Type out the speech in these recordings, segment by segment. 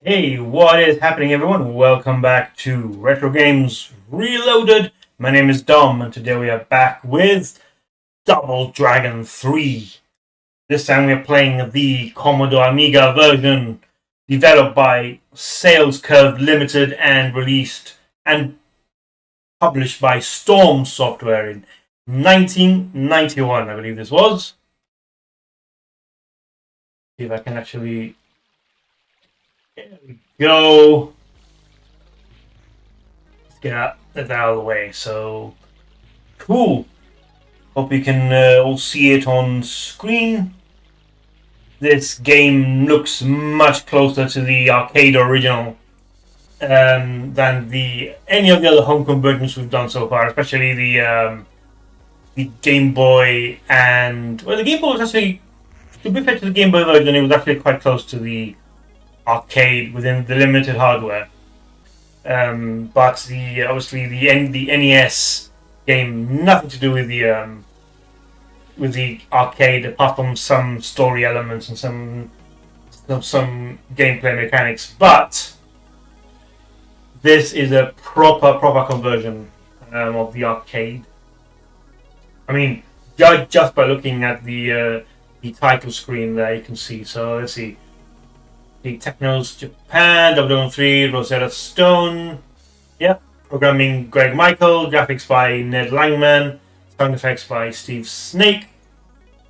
Hey, what is happening, everyone? Welcome back to Retro Games Reloaded. My name is Dom, and today we are back with Double Dragon 3. This time we are playing the Commodore Amiga version, developed by Sales Curve Ltd. And released and published by Storm Software in 1991, I believe this was. See if I can actually. There we go. Get that out of the way. So cool. Hope you can all see it on screen. This game looks much closer to the arcade original than any of the other home conversions we've done so far, especially the Game Boy. And well, the Game Boy was actually, to be fair to the Game Boy version, it was actually quite close to the arcade within the limited hardware. But obviously the NES game, nothing to do with the arcade, apart from some story elements and some gameplay mechanics. But this is a proper conversion of the arcade. I mean, just by looking at the title screen there, you can see. So let's see. The Technos Japan, 003, Rosetta Stone. Yeah. Programming Greg Michael. Graphics by Ned Langman. Sound effects by Steve Snake.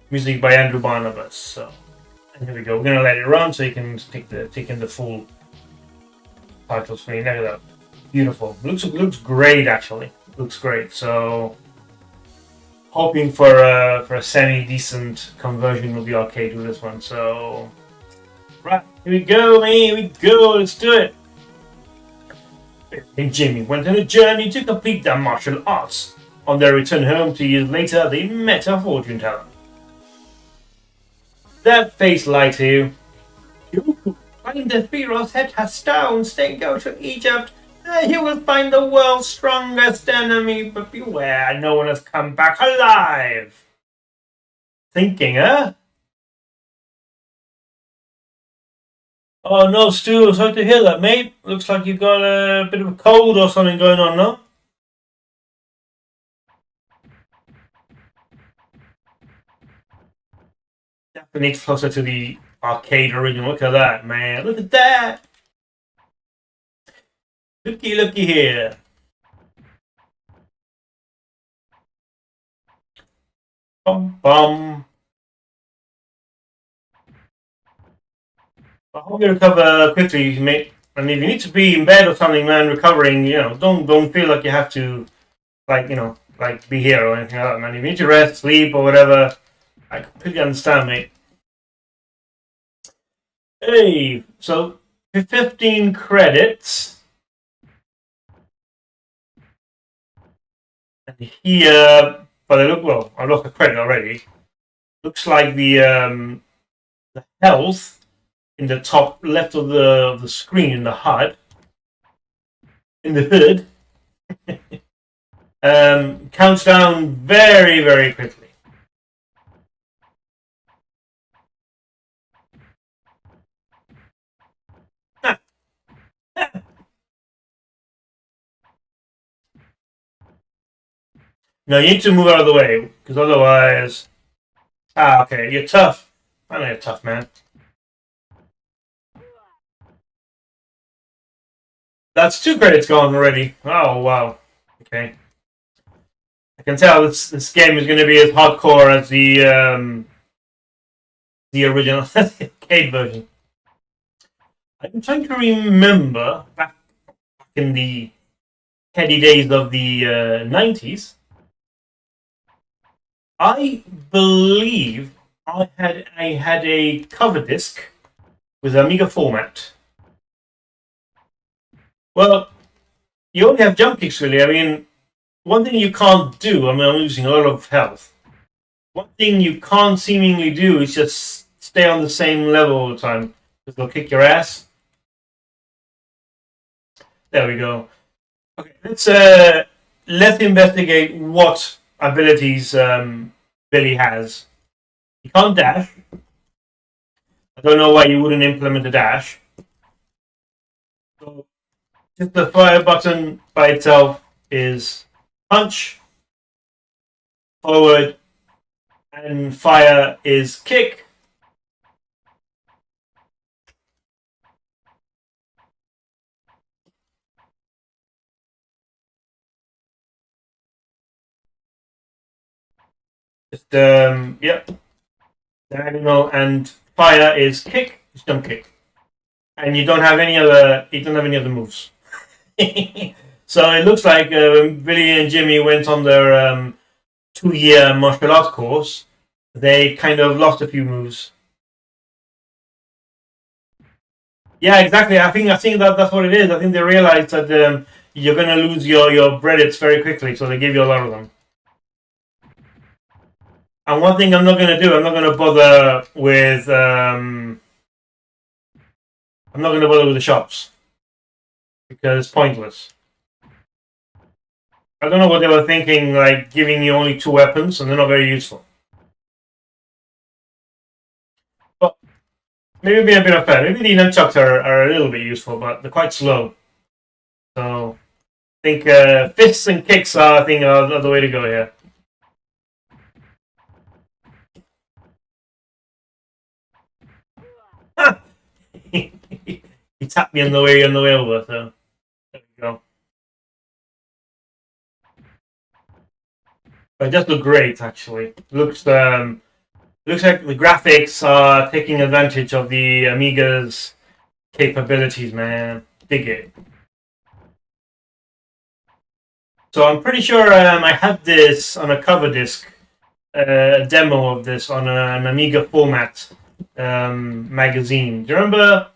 Music by Andrew Barnabas. So, and here we go. We're going to let it run so you can take in the full title screen. Look at that. Beautiful. Looks great, actually. Looks great. So, hoping for a semi-decent conversion of the arcade with this one. So, right, here we go, man. Here we go. Let's do it. And Jimmy went on a journey to complete their martial arts. On their return home 2 years later, they met a fortune teller. That face lied to you. You find the Pharaoh's head has stones. Then go to Egypt. There you will find the world's strongest enemy. But beware, no one has come back alive. Thinking, huh? Oh no, Stu, sorry to hear that, mate. Looks like you've got a bit of a cold or something going on, no? Definitely closer to the arcade original. Look at that, man. Look at that. Looky here. Bum bum. I hope you recover quickly, mate. And if you need to be in bed or something, man, recovering, don't feel like you have to, be here or anything like that, man. If you need to rest, sleep, or whatever, I completely understand, mate. Hey, so 15 credits. And here, but I lost a credit already. Looks like the health in the top left of the screen in the HUD, counts down very quickly. Now you need to move out of the way, because otherwise... okay, you're tough. I know you're tough, man. That's 2 credits gone already. Oh, wow. Okay. I can tell this game is going to be as hardcore as the original arcade version. I'm trying to remember back in the heady days of the 90s. I believe I had a cover disc with Amiga format. Well, you only have jump kicks, really. I mean, one thing you can't do, I'm losing a lot of health. One thing you can't seemingly do is just stay on the same level all the time. Because they'll kick your ass. There we go. Okay, let's investigate what abilities Billy has. He can't dash. I don't know why you wouldn't implement a dash. So just the fire button by itself is punch, forward, and fire is kick. Just yep, diagonal, and fire is kick, jump kick, and you don't have any other. You don't have any other moves. So it looks like Billy and Jimmy went on their 2-year martial arts course. They kind of lost a few moves. Yeah, exactly. I think that's what it is. I think they realized that you're going to lose your credits very quickly, so they give you a lot of them. And one thing I'm not going to do, I'm not going to bother with the shops because it's pointless. I don't know what they were thinking, like giving you only 2 weapons, and they're not very useful. But maybe being a bit unfair. Maybe the nunchucks are a little bit useful, but they're quite slow. So I think fists and kicks are the way to go here. He tapped me on the way over, so there we go. But it does look great, actually. Looks like the graphics are taking advantage of the Amiga's capabilities, man. Dig it. So I'm pretty sure I had this on a cover disc, a demo of this on an Amiga format magazine. Do you remember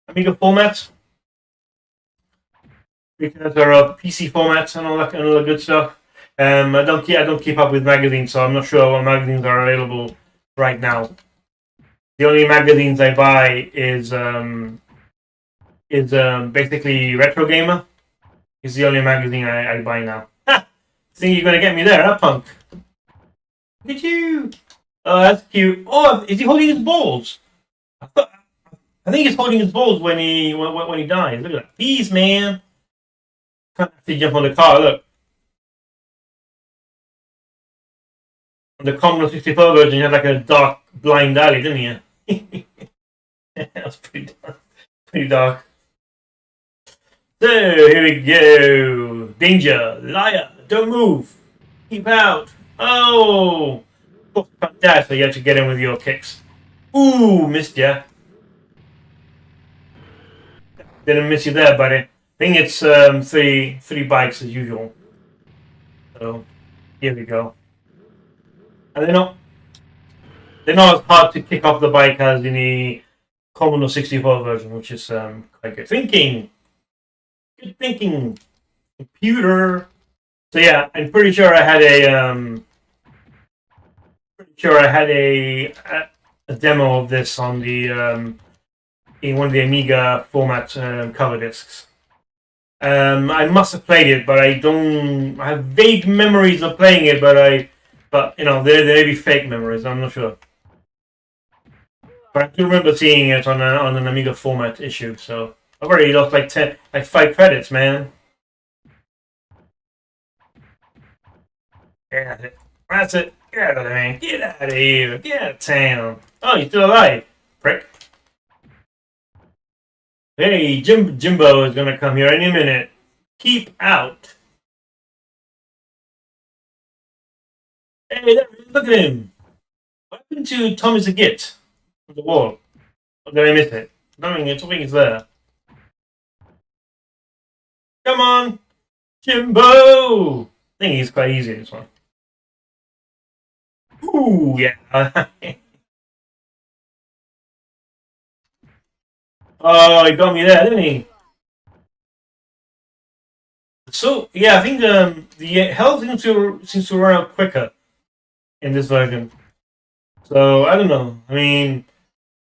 Amiga format? Because there are PC formats and all that good stuff. I don't keep up with magazines, so I'm not sure what magazines are available right now. The only magazines I buy is basically Retro Gamer. It's the only magazine I buy now. Ha! Think you're gonna get me there, huh, punk? Look at you! Oh, that's cute. Oh, is he holding his balls? I think he's holding his balls when he dies. Look at that. Peace, man. Can't actually jump on the car. Look. On the Commodore 64 version, you had like a dark, blind alley, didn't you? That was pretty dark. Pretty dark. So, here we go. Danger. Liar. Don't move. Keep out. Oh! That, so you have to get in with your kicks. Ooh, missed ya. Didn't miss you there, buddy. I think it's three bikes as usual. So, here we go. And they're not as hard to kick off the bike as in the Commodore 64 version, which is quite good thinking. Good thinking, computer. So yeah, I'm pretty sure I had a demo of this on the in one of the Amiga format cover discs. I must have played it, but I have vague memories of playing it, but you know, they may be fake memories. I'm not sure. But I do remember seeing it on an Amiga format issue. So I've already lost like 5 credits, man. Yeah, that's it. Get out of there, man. Get out of here. Get out of town. Oh, you're still alive, prick. Hey, Jimbo is gonna come here any minute. Keep out. Hey, look at him. What happened to Thomas the Git on the wall? Or did I miss it? I think it's there. Come on, Jimbo. I think he's quite easy this one. Ooh, yeah. Oh, he got me there, didn't he? So yeah, I think the health seems to run out quicker in this version. So I don't know. I mean,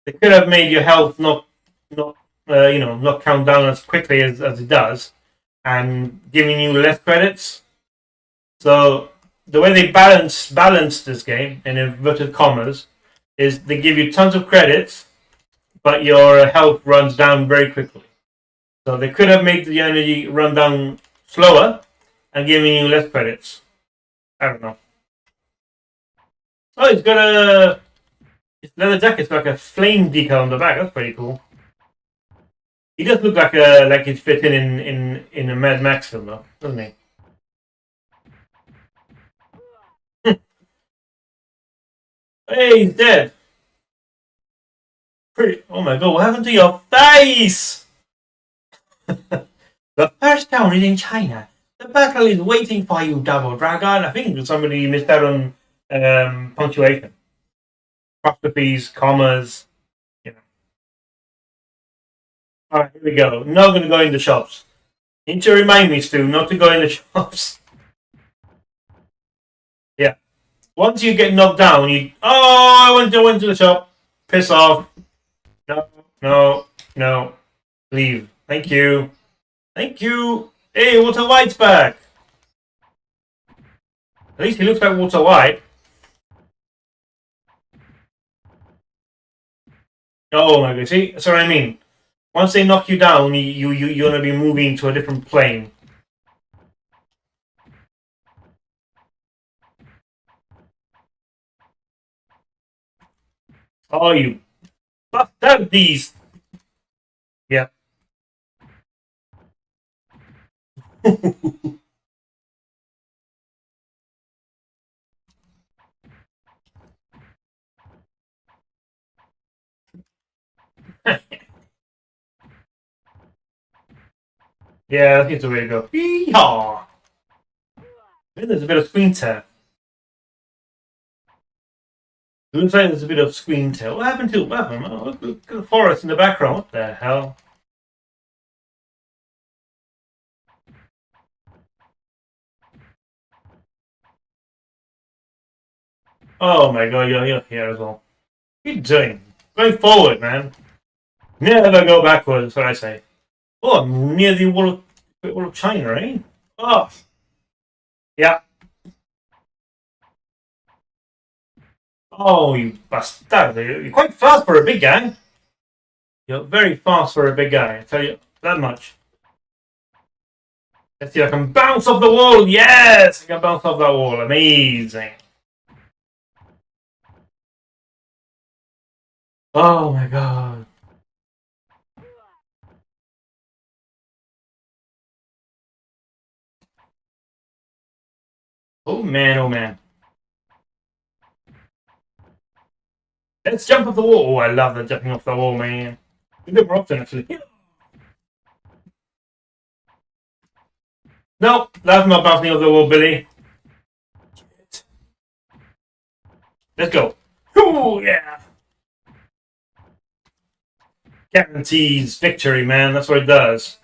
they could have made your health not count down as quickly as it does, and giving you less credits. So the way they balance this game in inverted commas is they give you tons of credits, but your health runs down very quickly. So they could have made the energy run down slower and giving you less credits. I don't know. Oh, it's got a leather jacket. It's like a flame decal on the back. That's pretty cool. He does look like he's fit in a Mad Max film, though, doesn't he? Hey, he's dead. Pretty. Oh my god! What happened to your face? The first town is in China. The battle is waiting for you, Double Dragon. I think somebody missed out on punctuation, apostrophes, commas. You know. All right, here we go. Not going to go in the shops. You need to remind me, Stu, not to go in the shops. Yeah. Once you get knocked down, you. Oh, I went to the shop. Piss off. No. Leave. Thank you. Thank you. Hey, Walter White's back. At least he looks like Walter White. Oh my god, see? That's what I mean. Once they knock you down, you're gonna be moving to a different plane. Oh, you bastard these. Yeah. Yeah, that's the way to go. Yeehaw! There's a bit of screen tear. Looks like there's a bit of screen tear. What happened to what happened? Oh, look at the forest in the background. What the hell? Oh my god, you're here as well. What are you doing? Going forward, man. Never go backwards, that's what I say. Oh, I'm near the wall of China, eh? Oh. Yeah. Oh, you bastard. You're quite fast for a big guy. You're very fast for a big guy, I tell you that much. Let's see, I can bounce off the wall. Yes! I can bounce off that wall. Amazing. Oh my god. Oh man, oh man. Let's jump off the wall. Oh, I love the jumping off the wall, man. We do it more often, actually. No, that's not bouncing off the wall, Billy. Let's go. Oh, yeah. Guarantees victory, man. That's what it does.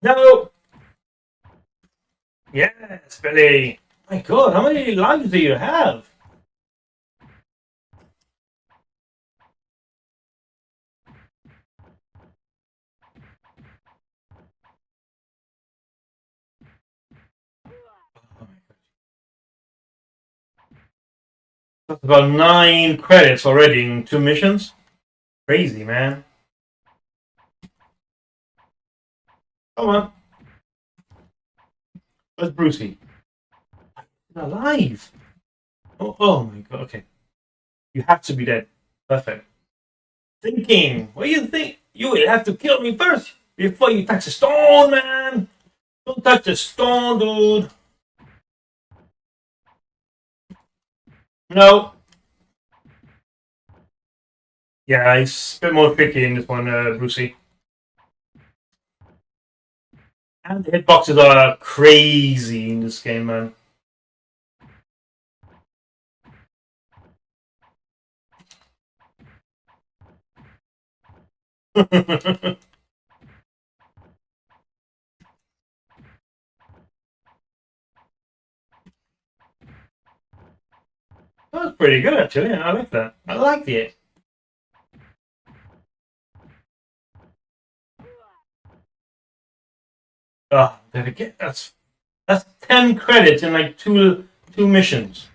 No. Yes, Billy. My god, how many lives do you have? That's about 9 credits already in 2 missions. Crazy, man. Come on. Where's Brucey? He's alive. Oh my god, okay. You have to be dead. Perfect. Thinking. What do you think? You will have to kill me first before you touch the stone, man. Don't touch the stone, dude. No. Yeah, it's a bit more tricky in this one, Brucey. And the hitboxes are crazy in this game, man. That was pretty good, actually. I like that. I liked it. Oh, that's 10 credits in like two missions.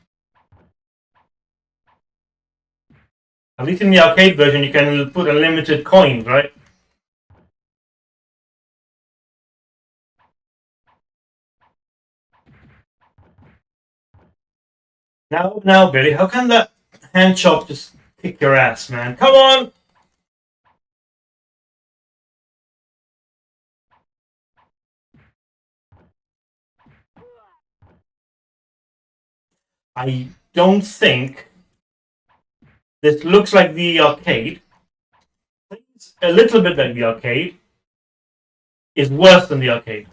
At least in the arcade version, you can put unlimited coins, right? Now, Billy, how can that hand chop just kick your ass, man? Come on! I don't think this looks like the arcade. It's a little bit like the arcade. Is worse than the arcade.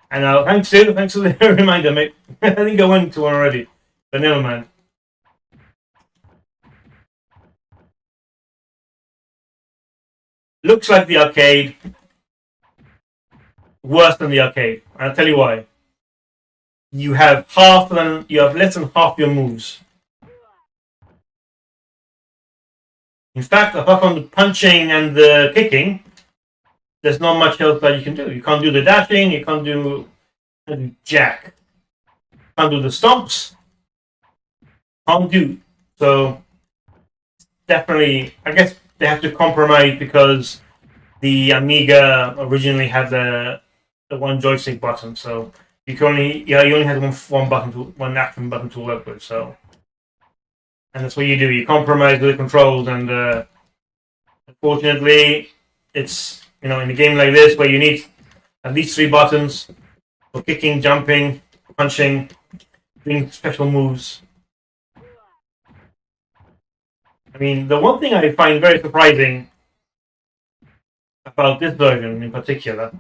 And thanks for the reminder, mate. I think I went to one already, but never mind. Looks like the arcade, worse than the arcade. I'll tell you why. You have less than half your moves. In fact, apart from the punching and the kicking, there's not much else that you can do. You can't do the dashing, you can't do jack. You can't do the stomps. Can't do. So definitely, I guess they have to compromise because the Amiga originally had the one joystick button, so you only had one action button to work with. So, and that's what you do. You compromise with the controls, and unfortunately, it's in a game like this where you need at least 3 buttons for kicking, jumping, punching, doing special moves. I mean, the one thing I find very surprising about this version in particular,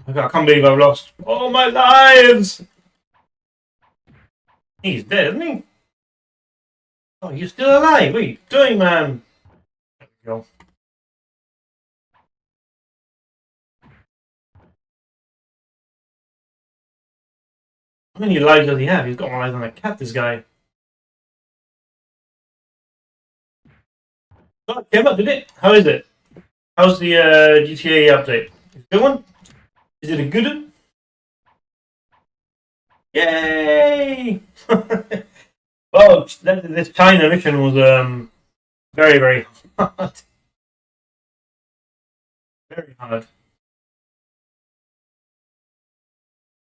I can't believe I've lost all my lives! He's dead, isn't he? Oh, you're still alive? What are you doing, man? There we go. How many lives does he have? He's got more lives than a cat, this guy. Oh, it came up, did it? How is it? How's the GTA update? Is it a good one? Is it a good one? Yay! Oh, this China mission was very, very hard. Very hard.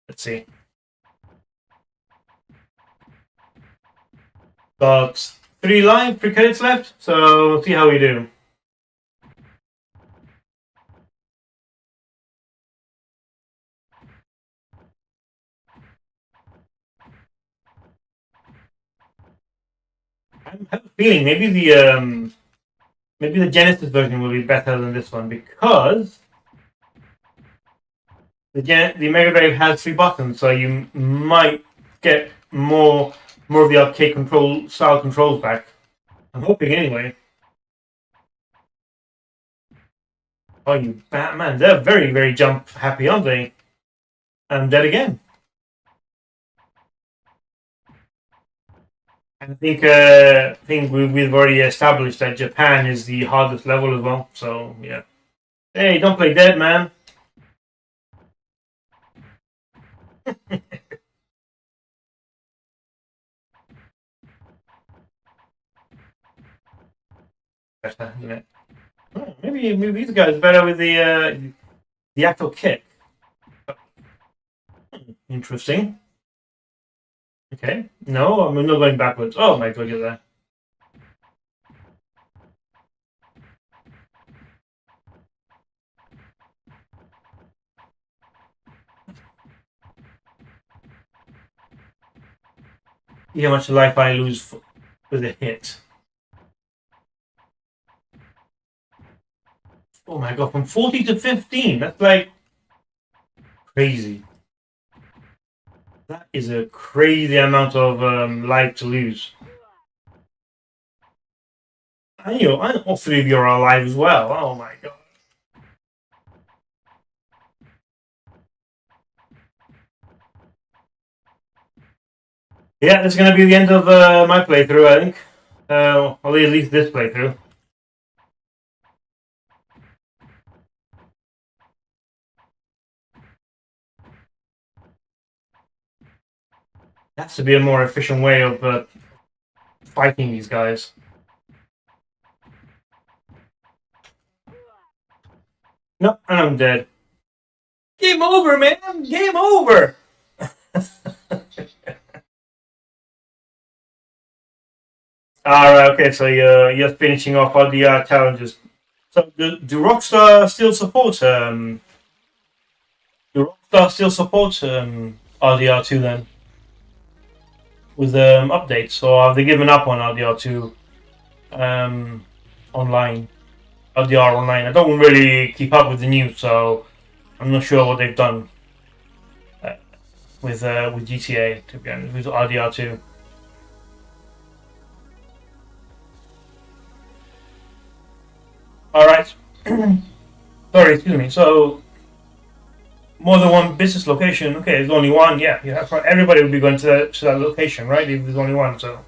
Let's see. Got 3 credits left, so we'll see how we do. I have a feeling maybe the Genesis version will be better than this one because the Mega Drive has 3 buttons, so you might get more of the arcade style controls back. I'm hoping anyway. Oh, you Batman! They're very, very jump happy, aren't they? I'm dead again. And I think we've already established that Japan is the hardest level as well. So yeah. Hey, don't play dead, man. Better, isn't it? Oh, maybe these guys are better with the actual kick. Interesting. Okay. No, I'm not going backwards. Oh my god, you're there. See how much life I lose with a hit. Oh my god, from 40 to 15. That's like crazy. That is a crazy amount of life to lose. And all 3 of you are alive as well. Oh my god. Yeah, this is going to be the end of my playthrough, I think. Or at least this playthrough. Has to be a more efficient way of fighting these guys. No, and I'm dead. Game over, man! Game over! Alright, okay, so you're finishing off all the challenges. So do Rockstar still support RDR2 then with updates, or have they given up on RDR2 online? RDR online. I don't really keep up with the news, so I'm not sure what they've done with GTA, to be honest, with RDR2. All right. Sorry, excuse me. So more than one business location. Okay, there's only one. Yeah, that's right. Everybody would be going to that location, right? If there's only one, so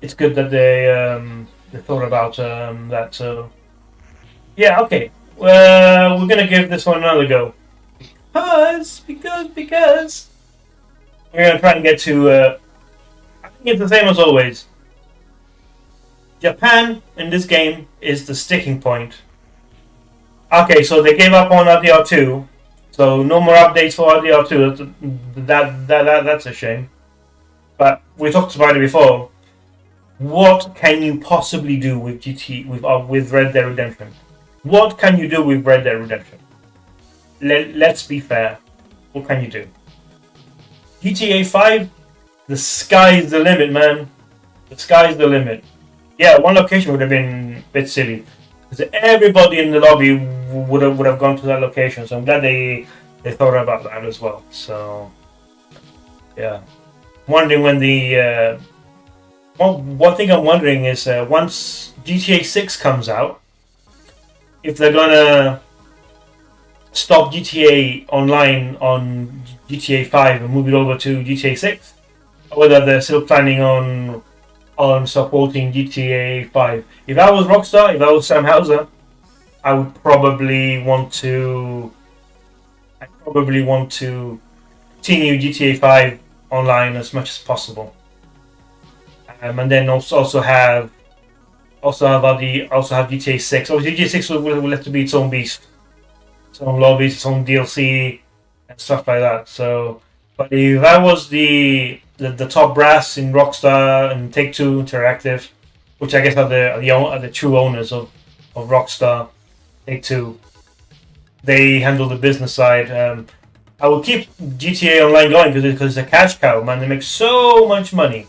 it's good that they thought about that. So yeah, okay. Well, we're gonna give this one another go because we're gonna try and get to. I think it's the same as always. Japan in this game is the sticking point. Okay, so they gave up on RDR2, so no more updates for RDR2. That's a shame. But we talked about it before. What can you possibly do with with Red Dead Redemption? What can you do with Red Dead Redemption? Let's be fair. What can you do? GTA 5, the sky's the limit, man. The sky's the limit. Yeah, one location would have been a bit silly, because everybody in the lobby would have gone to that location. So I'm glad they thought about that as well. So yeah, wondering when the one thing I'm wondering is once GTA 6 comes out, if they're gonna stop GTA Online on GTA 5 and move it over to GTA 6, or whether they're still planning on supporting GTA 5. If I was Rockstar, if I was Sam Houser, I would probably want to. Continue GTA 5 online as much as possible, and then also have GTA 6. Obviously, GTA 6 will have to be its own beast, its own lobbies, its own DLC, and stuff like that. So, but if I was the top brass in Rockstar and Take-Two Interactive, which I guess are the true owners of Rockstar, Take-Two, they handle the business side. I will keep GTA Online going because it's a cash cow, man. They make so much money.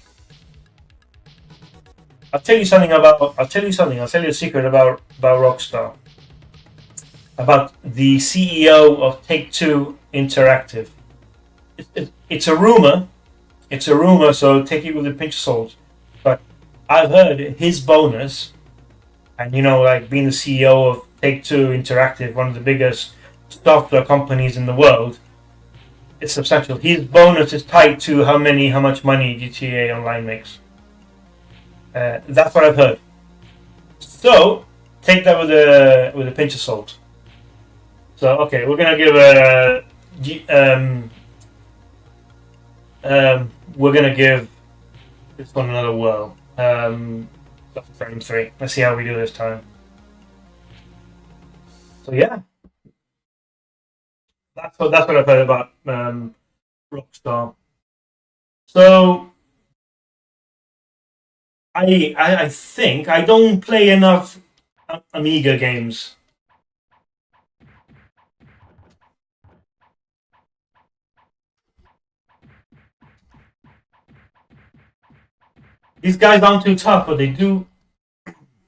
I'll tell you a secret about Rockstar. About the CEO of Take-Two Interactive. It's a rumor. It's a rumor, so take it with a pinch of salt. But I've heard his bonus, and like being the CEO of Take-Two Interactive, one of the biggest software companies in the world, it's substantial. His bonus is tied to how much money GTA Online makes. That's what I've heard. So take that with a pinch of salt. So okay, we're gonna give we're gonna give this one another whirl. Frame 3. Let's see how we do this time. So yeah, that's what I've heard about Rockstar. So I think I don't play enough Amiga games. These guys aren't too tough, but they do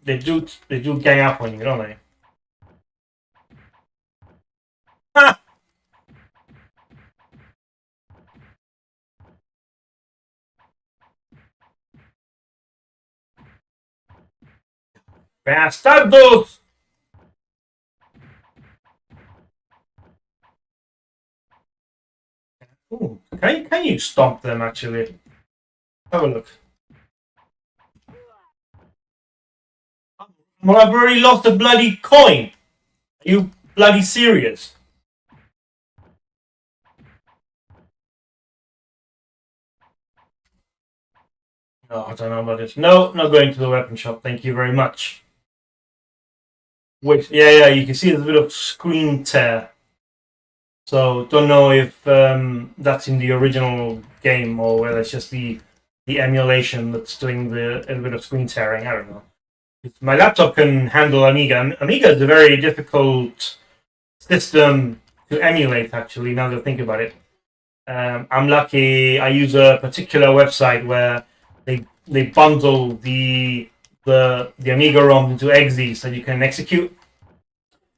gang up on you, don't they? Ha! Bastardos! Ooh, can you stomp them actually? Have a look. Well, I've already lost a bloody coin. Are you bloody serious? Oh, I don't know about this. No, not going to the weapon shop. Thank you very much. Wait, yeah, you can see there's a bit of screen tear. So don't know if that's in the original game or whether it's just the emulation that's doing a little bit of screen tearing. I don't know. My laptop can handle Amiga. Amiga is a very difficult system to emulate, actually, now that I think about it. I'm lucky I use a particular website where they bundle the Amiga ROM into exe so you can execute.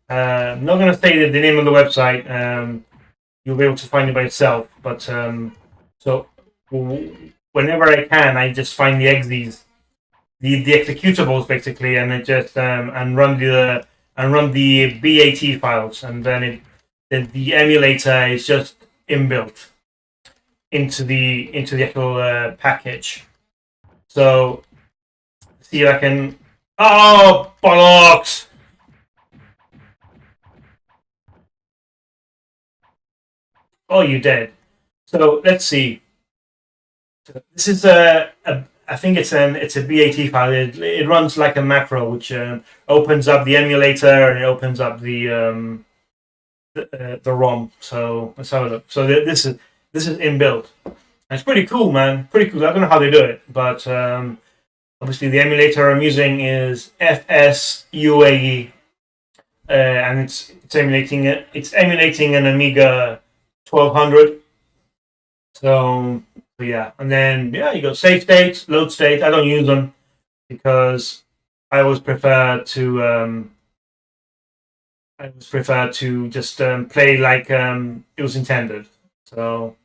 I'm not going to say the name of the website. You'll be able to find it by yourself. But so whenever I can, I just find the exes, the executables basically, and it just and run the BAT files, and then the emulator is just inbuilt into the actual package. So see if I can. Oh bollocks! Oh, you dead. So let's see. This is I think it's a BAT file. It runs like a macro, which opens up the emulator and it opens up the ROM. So let's have a look. So this is inbuilt. And it's pretty cool, man. Pretty cool. I don't know how they do it, but obviously the emulator I'm using is FSUAE, and it's emulating it. It's emulating an Amiga 1200. So yeah, and then you got save state, load state. I don't use them because I always prefer to just play like it was intended. So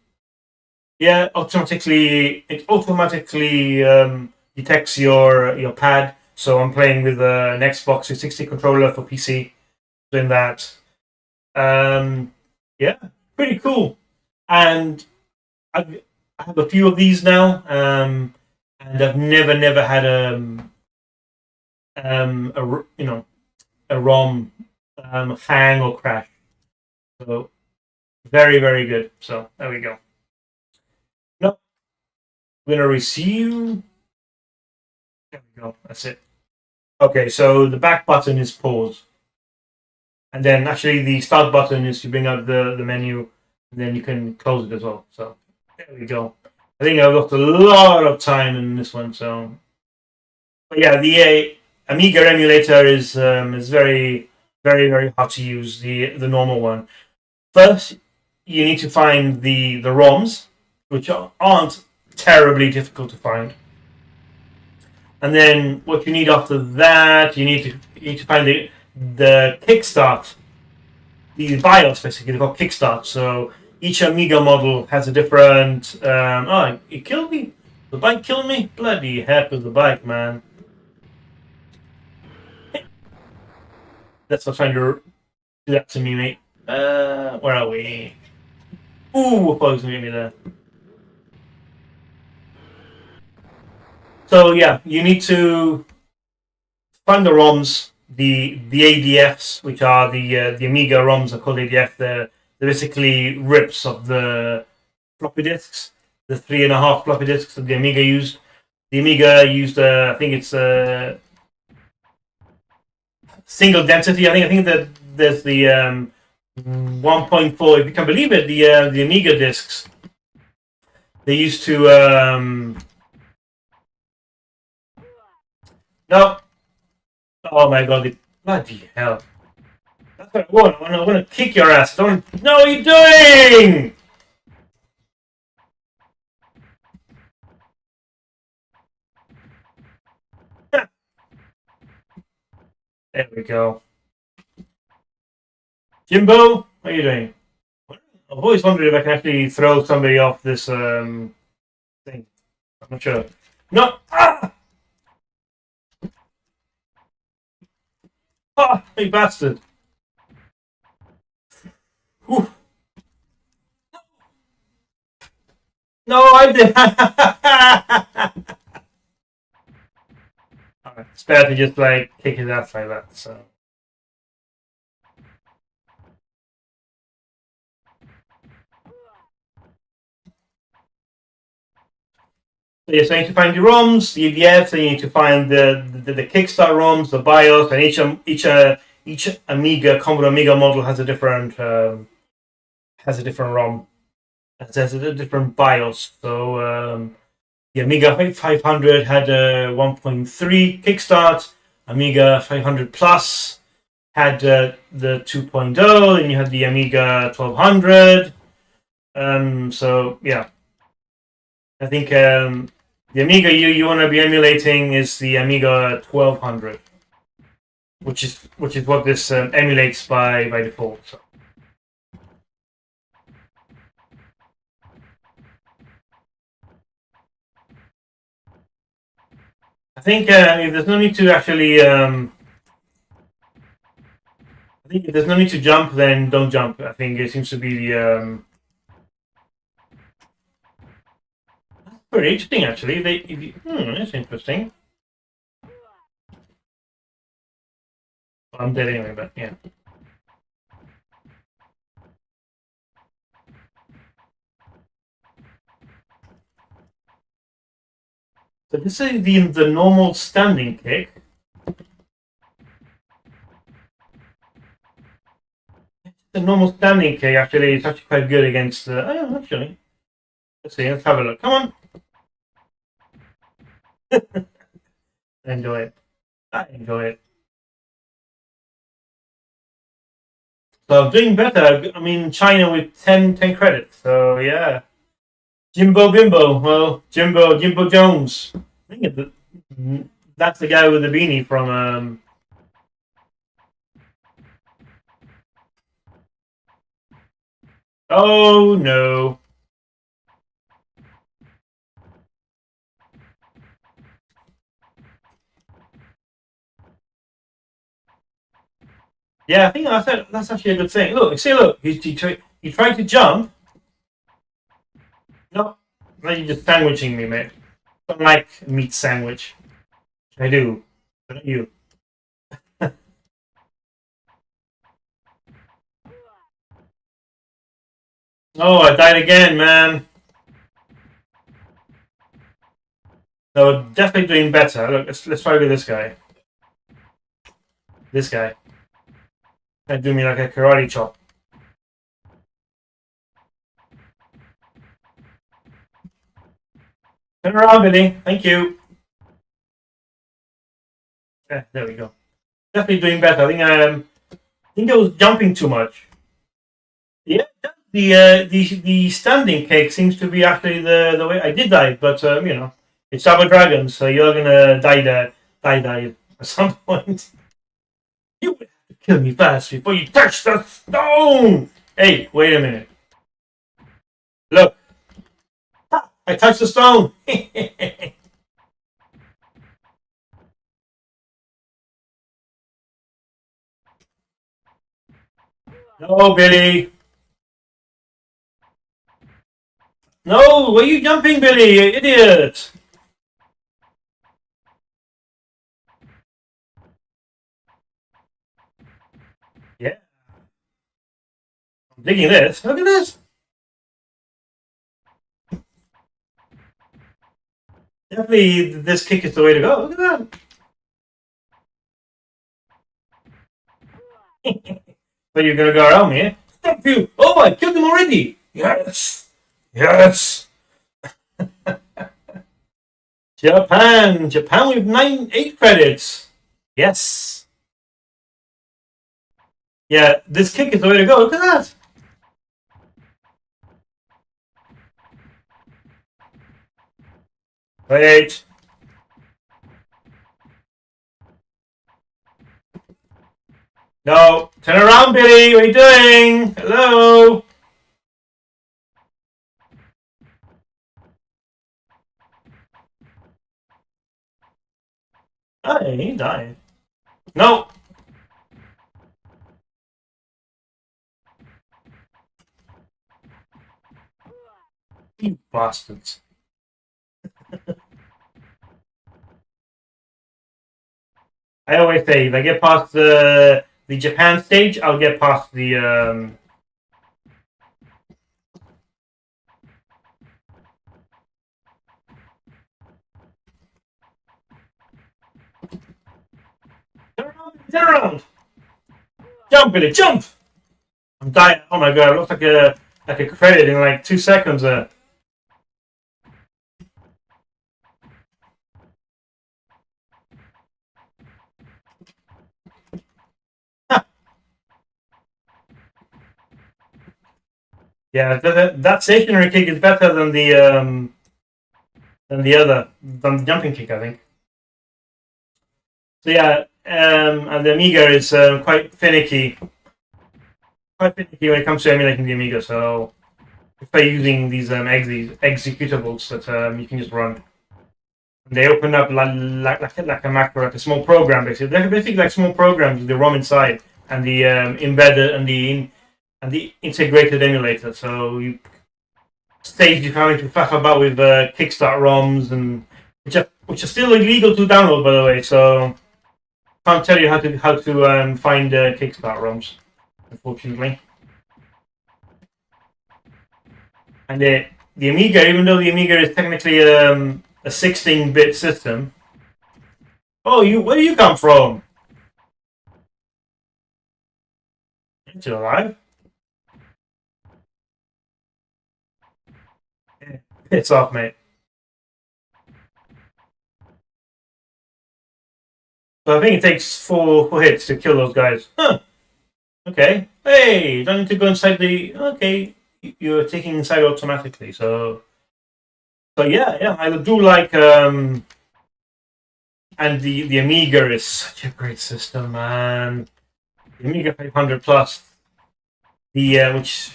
yeah, it automatically detects your pad. So I'm playing with an Xbox 360 controller for PC, doing that. Yeah, pretty cool. And I have a few of these now, and I've never had a ROM hang or crash. So very good. So there we go. No, I'm gonna receive. There we go. That's it. Okay, so the back button is pause, and then actually the start button is to bring up the menu, and then you can close it as well. So there we go. I think I've lost a lot of time in this one. So, but yeah, the Amiga emulator is very hard to use. The normal one. First, you need to find the ROMs, which aren't terribly difficult to find. And then what you need after that, you need to find the kickstart, the BIOS basically. They've got kickstart. So each Amiga model has a different. Oh, it killed me. The bike killed me. Bloody heck with the bike, man. That's not trying to do that to me, mate. Where are we? Ooh, I thought it was gonna get me there. So yeah, you need to find the ROMs, the ADFs, which are the Amiga ROMs are called ADF. They're basically rips of the floppy disks, the 3.5 floppy disks that the Amiga used. The Amiga used, I think it's single density. I think that there's the 1.4. If you can believe it, the Amiga disks they used to. No. Oh my god, bloody hell. That's what I want. I want to kick your ass. No, what are you doing? There we go. Jimbo, how are you doing? I've always wondered if I can actually throw somebody off this thing. I'm not sure. No! Ah! Ah, you bastard! Whew. No, I did. Alright, it's better to just like kick his ass like that. So. Yeah, so you need to find your ROMs, the EDFs, and you need to find the Kickstart ROMs, the BIOS, and each Amiga Commodore Amiga model has a different ROM, has a different BIOS. So The Amiga 500 had a 1.3 kickstart. Amiga 500 Plus had the 2.0, and you had the Amiga 1200. So yeah, I think the Amiga you want to be emulating is the Amiga 1200, which is what this emulates by default. So. I think if there's no need to actually, I think if there's no need to jump, then don't jump. I think it seems to be the very interesting actually. That's interesting. I'm dead anyway, but yeah. So this is the normal standing kick. The normal standing kick actually is actually quite good against the. Oh, actually, let's see. Let's have a look. Come on. Enjoy it. I enjoy it. So I'm doing better. I'm in China with 10 credits. So yeah. Jimbo Bimbo. Well, Jimbo Jones. I think that's the guy with the beanie from. Oh no. Yeah, I think that's actually a good thing. Look, see, look, he tried to jump. No, now you're just sandwiching me, mate. I don't like meat sandwich. I do, but not you. Oh, I died again, man. No, definitely doing better. Look, let's try with this guy. This guy. Do me like a karate chop. Turn around, Billy. Thank you. Yeah, there we go. Definitely doing better. I think I was jumping too much. Yeah, the standing cake seems to be actually the way I did die, but it's Double Dragon, so you're gonna die at some point. You would have to kill me fast before you touch the stone. Hey, wait a minute. Look, I touched the stone. No, Billy. No, where are you jumping, Billy? You idiot. Yeah, I'm digging this. Look at this. Definitely, this kick is the way to go. Look at that. But you're gonna go around me, eh? Stop you! Oh, I killed him already! Yes! Yes! Japan! Japan with 8 credits! Yes! Yeah, this kick is the way to go. Look at that! Wait. No. Turn around, Billy! What are you doing? Hello? Oh, he died. No! You bastards. I always say, if I get past the Japan stage, I'll get past the Turn around! Jump, Billy, jump! I'm dying. Oh my god, it looks like a credit in like 2 seconds. Yeah, that stationary kick is better than the jumping kick, I think. So yeah, and the Amiga is quite finicky when it comes to emulating the Amiga. So if they're using these executables that you can just run, they open up like a macro, like a small program. Basically, they're basically like small programs with the ROM inside and the embedded and the integrated emulator. So you stage you having to faff about with Kickstart ROMs and which are still illegal to download, by the way. So can't tell you how to find Kickstart ROMs, unfortunately. And the Amiga, even though the Amiga is technically a 16-bit system. Oh, where do you come from? Ain't you alive? Yeah, piss off, mate. So I think it takes four hits to kill those guys. Huh. Okay. Hey, don't need to go inside the. Okay, you're taking inside automatically. So yeah, I do like and the Amiga is such a great system, man. The Amiga 500 plus, the which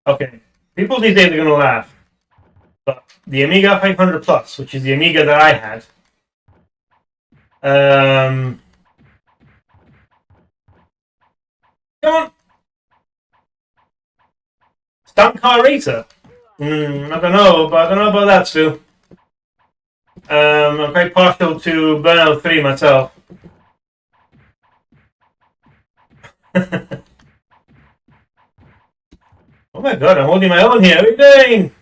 okay, people these days are gonna laugh, but the Amiga 500 plus, which is the Amiga that I had, come on, stunt car racer. I don't know, but I don't know about that, Stu. I'm quite partial to Burnout 3 myself. Oh my god, I'm holding my own here. What are you doing?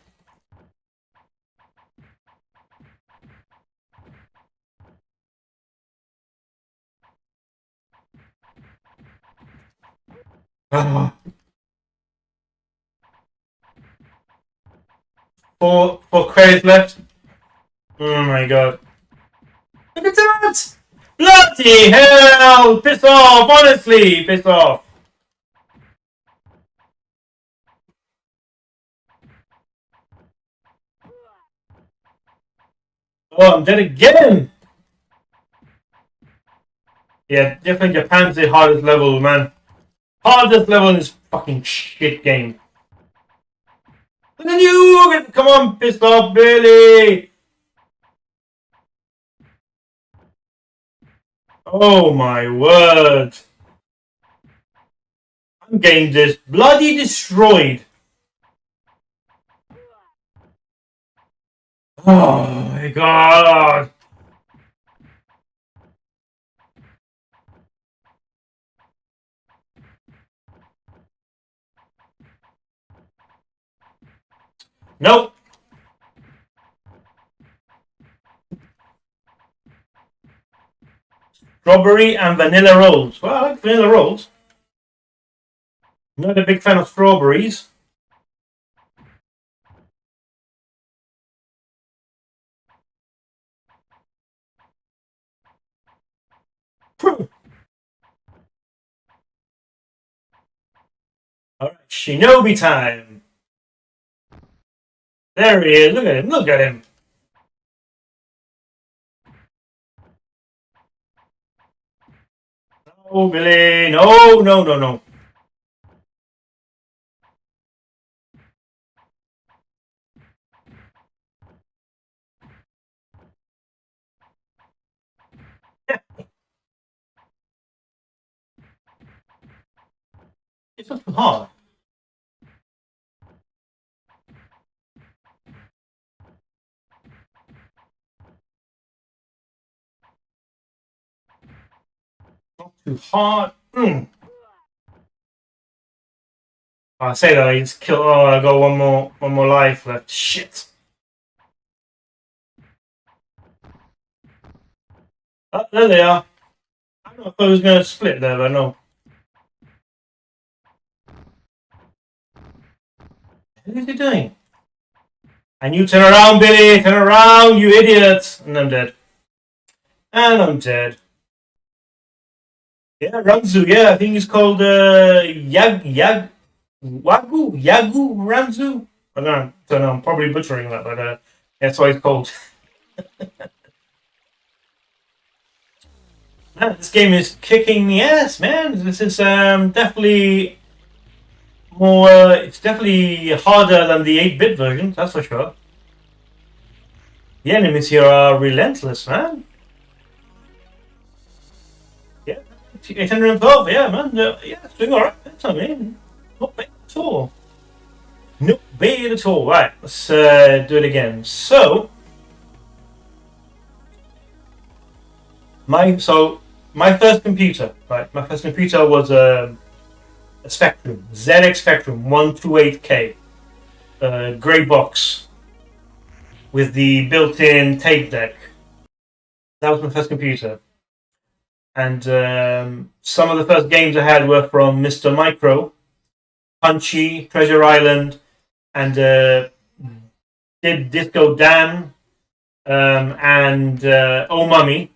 Oh, four credits left. Oh my god. Look at that! Bloody hell! Piss off, honestly, piss off. Oh, I'm dead again! Yeah, definitely Japan's the hardest level, man. Hardest level in this fucking shit game. Look at you! Come on, pissed off, Billy! Oh my word! I'm getting this bloody destroyed. Oh my god! Nope. Strawberry and vanilla rolls. Well, I like vanilla rolls. Not a big fan of strawberries. Alright, Shinobi time. There he is. Look at him. Look at him. No, Billy. No, no, no, no. It's not too hard. Not too hard. I say that he's killed. Oh, I got one more life left. Shit. Oh, there they are. I don't know if I was going to split there, but no. What is he doing? And you turn around, Billy. Turn around, you idiot. And I'm dead. And I'm dead. Yeah, Ranzu. Yeah, I think he's called Wagyu, Yagu, Ramzu. I don't know. I'm probably butchering that, but that's what it's called. Man, this game is kicking the ass, man. This is definitely more. It's definitely harder than the 8-bit version, that's for sure. The enemies here are relentless, man. Yeah, 812. Yeah, man. Yeah, it's doing alright. That's not me. Not bad at all. Not bad at all. Right, let's do it again. So my first computer, right? My first computer was a Spectrum, ZX Spectrum 128K, grey box with the built-in tape deck. That was my first computer, and some of the first games I had were from Mr. Micro, Punchy, Treasure Island, and Disco Dan, and Oh Mummy.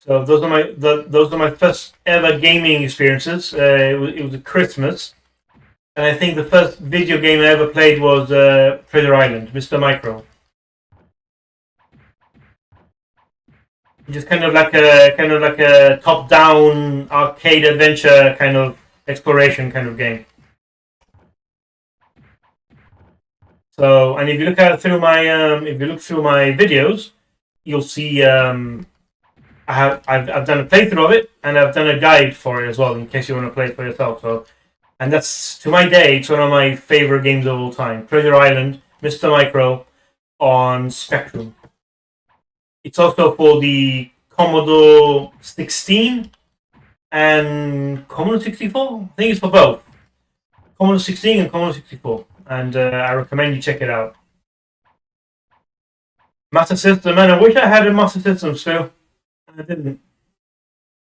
So those are my first ever gaming experiences. It was a Christmas, and I think the first video game I ever played was Treasure Island, Mr. Micro. Just kind of like a top-down arcade adventure kind of exploration kind of game. So, and if you look through my videos, you'll see I've done a playthrough of it, and I've done a guide for it as well, in case you want to play it for yourself. So, and that's, to my day, it's one of my favorite games of all time. Treasure Island, Mr. Micro, on Spectrum. It's also for the Commodore 16 and Commodore 64. I think it's for both Commodore 16 and Commodore 64, and I recommend you check it out. Master System, man, I wish I had a Master System still. I didn't.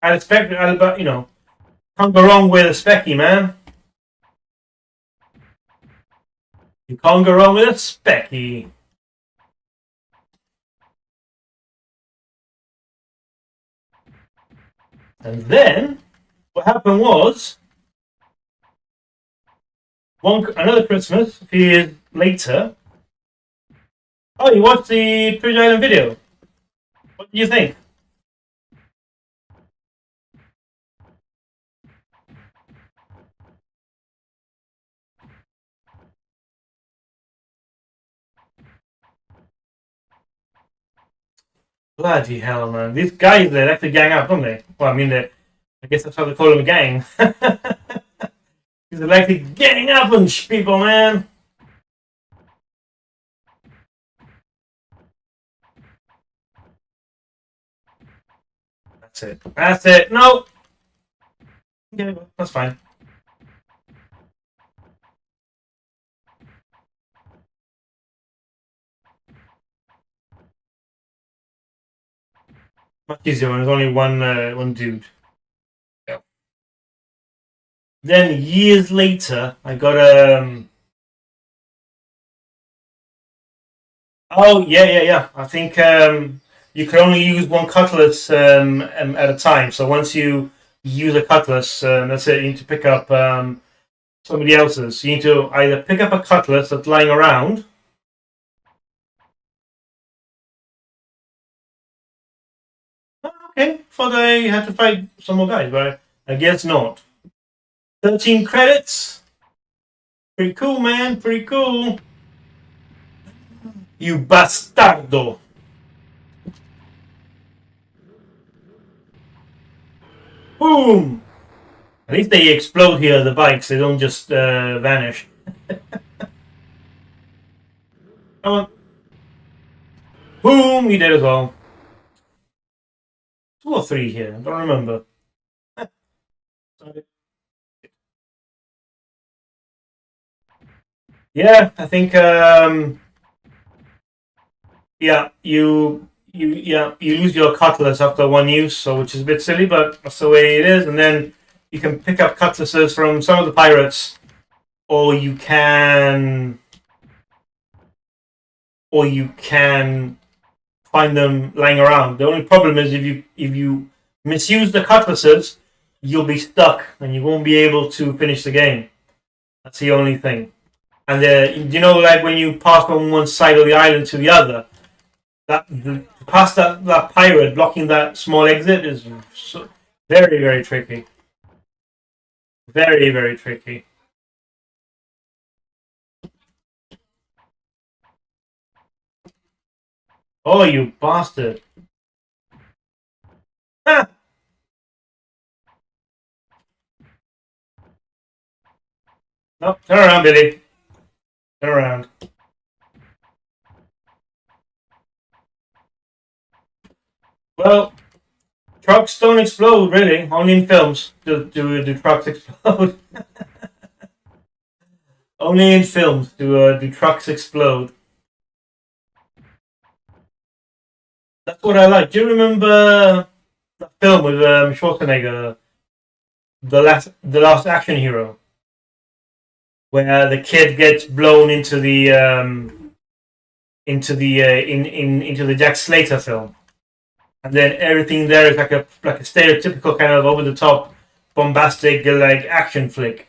I expect, but you know, can't go wrong with a Specky, man. You can't go wrong with a Specky. And then what happened was, another Christmas, a few years later. Oh, you watched the Treasure Island video. What do you think? Bloody hell, man. These guys, they like to gang up, don't they? Well, I mean, I guess that's how they call them a gang. They like to gang up on people, man. That's it. That's it. No. Okay, that's fine. Much easier when there's only one dude. Yeah. Then years later, I got Oh yeah. I think you can only use one cutlass at a time. So once you use a cutlass, that's it. You need to pick up somebody else's. You need to either pick up a cutlass that's lying around. Okay, thought I had to fight some more guys, but I guess not. 13 credits. Pretty cool, man. Pretty cool. You bastardo. Boom. At least they explode here, the bikes. They don't just vanish. Come on. Boom. You did as well. 2 or 3 here. I don't remember. Yeah, I think yeah, you lose your cutlass after one use, so which is a bit silly, but that's the way it is. And then you can pick up cutlasses from some of the pirates, or you can find them lying around. The only problem is if you misuse the cutlasses, you'll be stuck and you won't be able to finish the game. That's the only thing. And you know, like when you pass from one side of the island to the other, past that pirate blocking that small exit is very, very tricky. Very, very tricky. Oh, you bastard! Ah! No, turn around, Billy. Turn around. Well, trucks don't explode, really. Only in films do trucks explode. Only in films do trucks explode. That's what I like. Do you remember that film with Schwarzenegger, the last action hero, where the kid gets blown into the into the Jack Slater film, and then everything there is like a stereotypical kind of over the top, bombastic like action flick,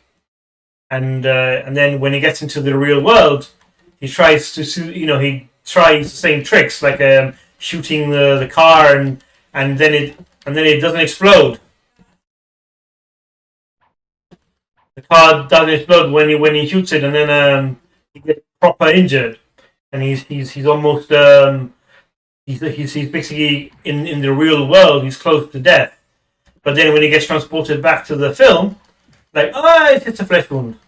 and then when he gets into the real world, he tries to he tries the same tricks like shooting the car and then it doesn't explode. The car doesn't explode when he shoots it, and then he gets proper injured, and he's almost he's basically in the real world he's close to death. But then when he gets transported back to the film, like it's just a flesh wound.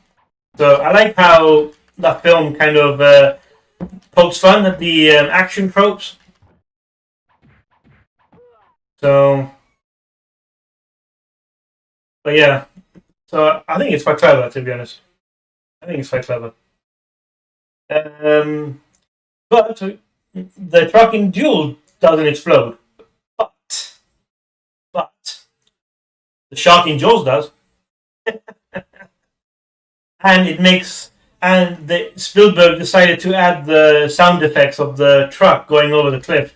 So I like how that film kind of pokes fun at the action tropes. So, but yeah, so I think it's quite clever, to be honest. I think it's quite clever. But the truck in Duel doesn't explode. But the shark in Jaws does. And it makes Spielberg decided to add the sound effects of the truck going over the cliff.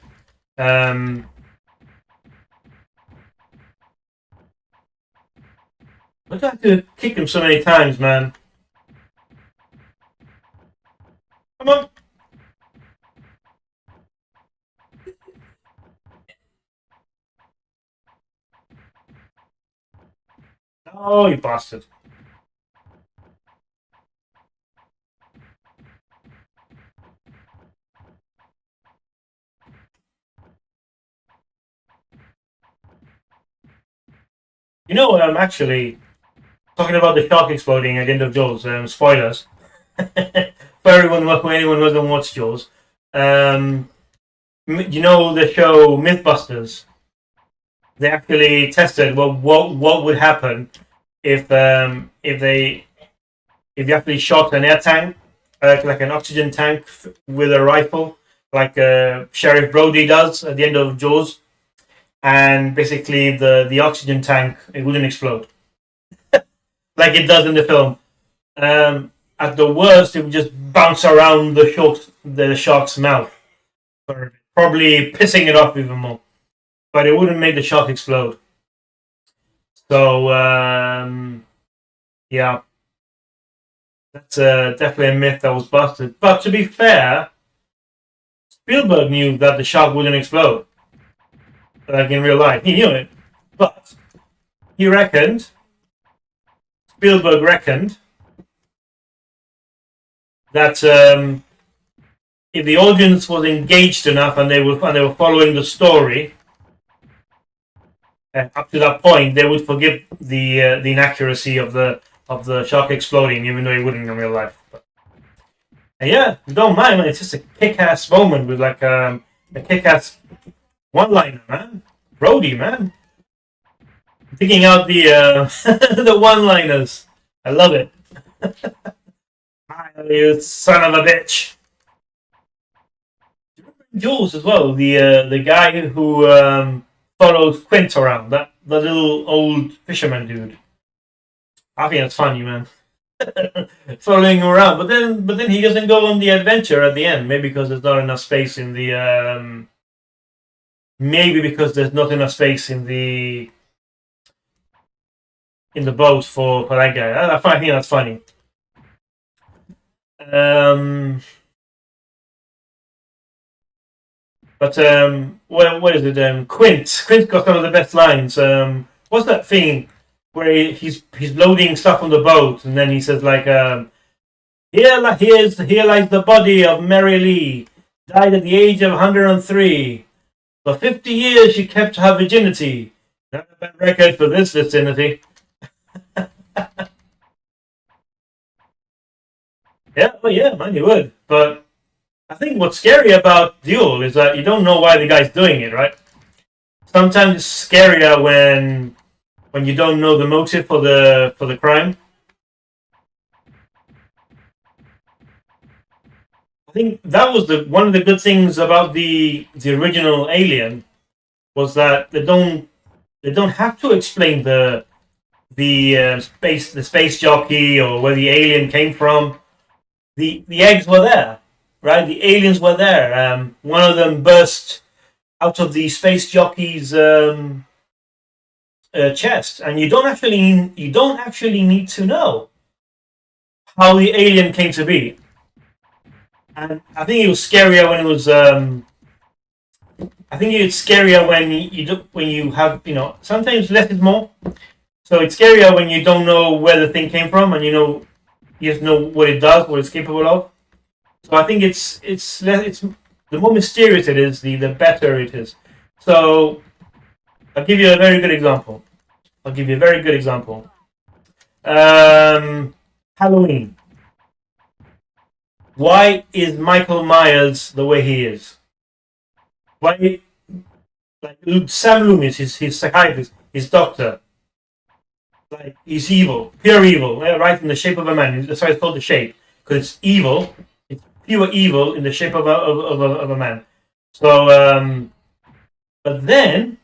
I have to kick him so many times, man. Come on. Oh, you bastard. You know, I'm actually talking about the shark exploding at the end of Jaws. Spoilers for anyone who hasn't watched Jaws. You know the show MythBusters? They actually tested what would happen if you actually shot an air tank, like an oxygen tank with a rifle, like Sheriff Brody does at the end of Jaws, and basically the oxygen tank it wouldn't explode like it does in the film. At the worst, it would just bounce around the shark's mouth, probably pissing it off even more. But it wouldn't make the shark explode. So yeah, that's definitely a myth that was busted. But to be fair, Spielberg knew that the shark wouldn't explode, like in real life. He knew it, but Spielberg reckoned that if the audience was engaged enough and they were following the story up to that point, they would forgive the inaccuracy of the shark exploding, even though it wouldn't in real life. But, yeah, don't mind, man. It's just a kick-ass moment with like a kick-ass one-liner, man. Brody, man, picking out the the one-liners. I love it. You son of a bitch. Jules as well, the guy who follows Quint around, the little old fisherman dude. I think that's funny, man. Following him around, but then he doesn't go on the adventure at the end. Maybe because there's not enough space in the. Maybe because there's not enough space in the boat for that guy. I think that's funny. But what is it? Quint got some of the best lines. What's that thing where he's loading stuff on the boat, and then he says like, here lies the body of Mary Lee, died at the age of 103. For 50 years she kept her virginity. Not a bad record for this vicinity. Yeah, well, yeah, man, you would. But I think what's scary about Duel is that you don't know why the guy's doing it, right? Sometimes it's scarier when you don't know the motive for the crime. I think that was the one of the good things about the original Alien was that they don't have to explain the space jockey or where the alien came from. The eggs were there, right? The aliens were there. One of them burst out of the space jockey's chest, and you don't actually need to know how the alien came to be. And I think it was scarier when it was. I think it's scarier when you have sometimes less is more. So it's scarier when you don't know where the thing came from and you just know what it does, what it's capable of. So I think it's the more mysterious it is, the better it is. So I'll give you a very good example. Halloween. Why is Michael Myers the way he is? Why, like Sam Loomis, his psychiatrist, his doctor, like he's evil, pure evil, right in the shape of a man. That's why it's called the shape, because it's evil. It's pure evil in the shape of a man. So, but then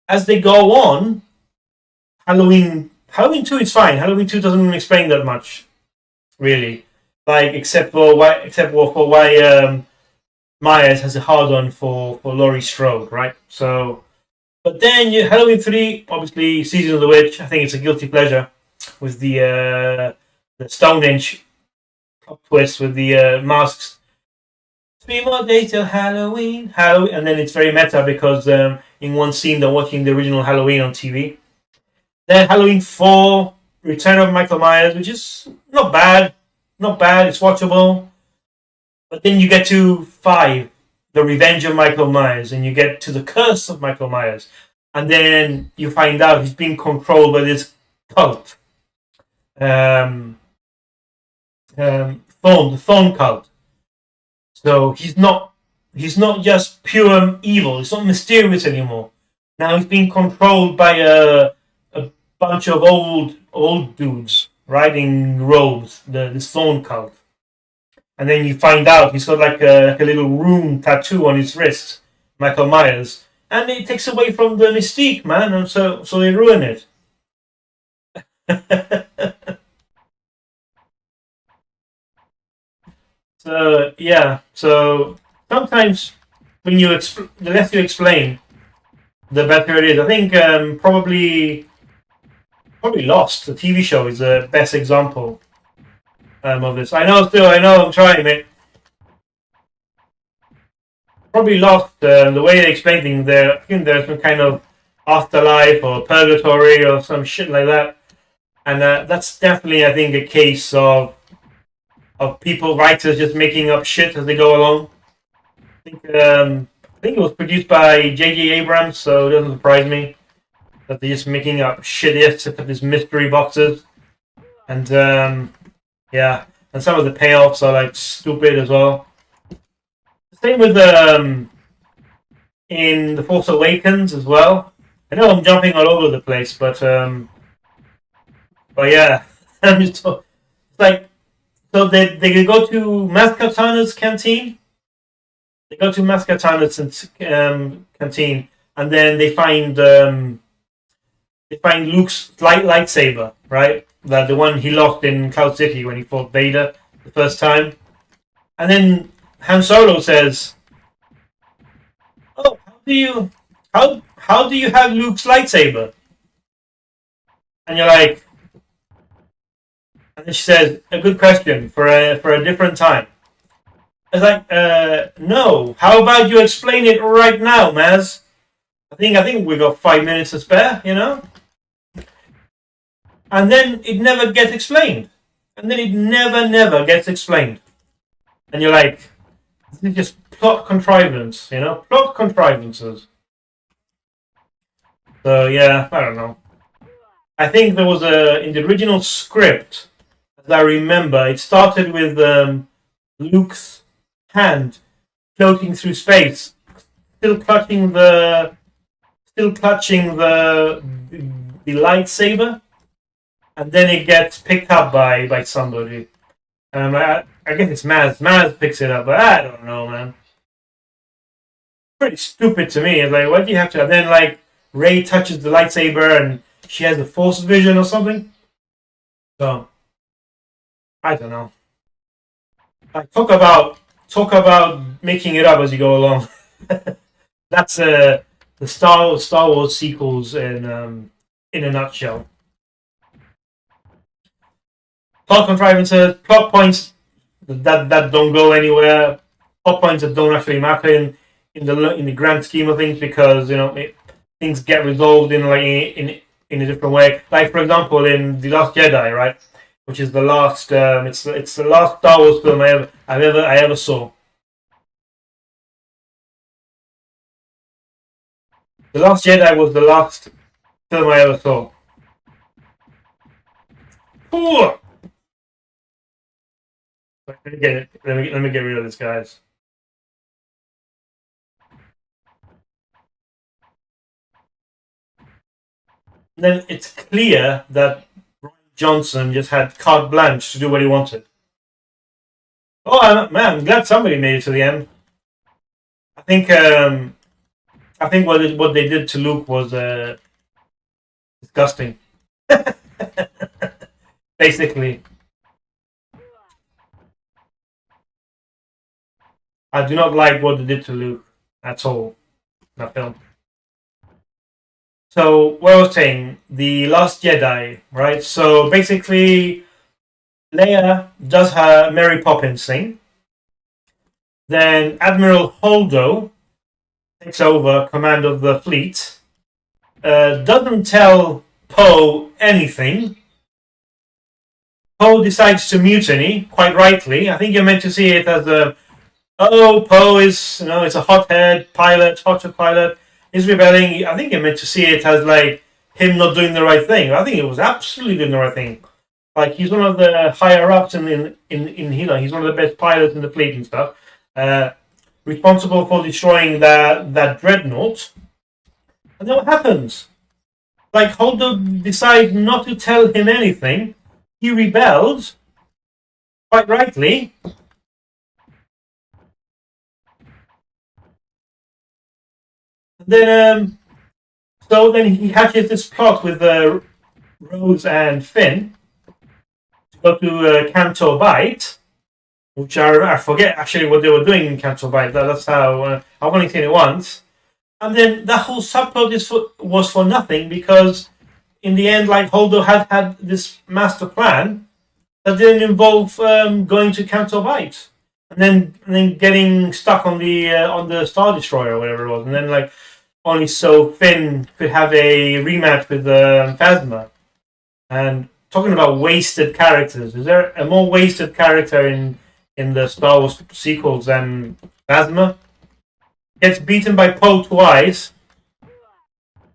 as they go on, Halloween 2 is fine. Halloween 2 doesn't explain that much, really. Like except for why Myers has a hard on for Laurie Strode, right? So, but then Halloween 3, obviously, Season of the Witch. I think it's a guilty pleasure with the Stonehenge plot twist with the masks. 3 more days till Halloween, and then it's very meta because in one scene they're watching the original Halloween on TV. Then Halloween 4, Return of Michael Myers, which is not bad. It's watchable. But then you get to 5, The Revenge of Michael Myers, and you get to The Curse of Michael Myers. And then you find out he's being controlled by this cult. The Thorn cult. So he's not just pure evil. He's not mysterious anymore. Now he's being controlled by a bunch of old dudes, right, in robes, this Thorn cult. And then you find out he's got like a little rune tattoo on his wrist, Michael Myers, and it takes away from the mystique, man. And so they ruin it. So yeah, so sometimes when the less you explain, the better it is. I think probably Lost, the TV show, is the best example of this. I know, I'm trying, mate. Probably Lost, the way they explain things there. I think there's some kind of afterlife or purgatory or some shit like that, and that's definitely, I think, a case of writers just making up shit as they go along. I think it was produced by J.J. Abrams, so it doesn't surprise me that they're just making up shit except for these mystery boxes. And yeah, and some of the payoffs are like stupid as well. Same with in The Force Awakens as well. I know I'm jumping all over the place, but yeah, I'm just like, so they go to Maskatana's canteen. They go to Maskatana's canteen, and then they find Luke's lightsaber, right? The one he lost in Cloud City when he fought Vader the first time. And then Han Solo says, "Oh, how do you have Luke's lightsaber?" And you're like, And then she says, a good question for a different time. It's like, no. How about you explain it right now, Maz? I think we got 5 minutes to spare, you know? And then it never gets explained. And then it never gets explained. And you're like, this is just plot contrivance, you know? Plot contrivances. So, yeah, I don't know. I think there was in the original script, as I remember, it started with Luke's hand floating through space, still clutching the lightsaber, and then it gets picked up by somebody. I guess it's Maz. Maz picks it up, but I don't know, man. Pretty stupid to me. It's like, what do you have to? And then like Rey touches the lightsaber, and she has a Force vision or something. So I don't know. Like, talk about making it up as you go along. That's the Star Wars sequels in a nutshell. Plot contrivances, plot points that don't go anywhere, plot points that don't actually matter in the grand scheme of things, because things get resolved in a different way. Like, for example, in The Last Jedi, right, which is the last it's the last Star Wars film I ever saw. The Last Jedi was the last film I ever saw. Ooh! Let me get rid of this, guys. Then it's clear that Brian Johnson just had carte blanche to do what he wanted. Oh man, I'm glad somebody made it to the end. I think what they did to Luke was disgusting. Basically, I do not like what they did to Luke at all in that film. So, what I was saying, The Last Jedi, right? So basically, Leia does her Mary Poppins thing. Then Admiral Holdo takes over command of the fleet. Doesn't tell Poe anything. Poe decides to mutiny, quite rightly. I think you're meant to see it as Poe is, it's a hothead pilot, hotshot pilot, is rebelling. I think you're meant to see it as like him not doing the right thing. I think it was absolutely doing the right thing. Like, he's one of the higher ups in he's one of the best pilots in the fleet and stuff. Responsible for destroying that dreadnought. And then what happens? Like, Holdo decides not to tell him anything. He rebels, quite rightly. Then, so then he hatches this plot with Rose and Finn to go to Canto Bight, which I forget actually what they were doing in Canto Bight. That's how I've only seen it once. And then that whole subplot was for nothing, because in the end, like, Holdo had this master plan that didn't involve going to Canto Bight, and then getting stuck on the Star Destroyer or whatever it was, and then like only so Finn could have a rematch with Phasma. And talking about wasted characters, is there a more wasted character in the Star Wars sequels than Phasma? Gets beaten by Poe twice.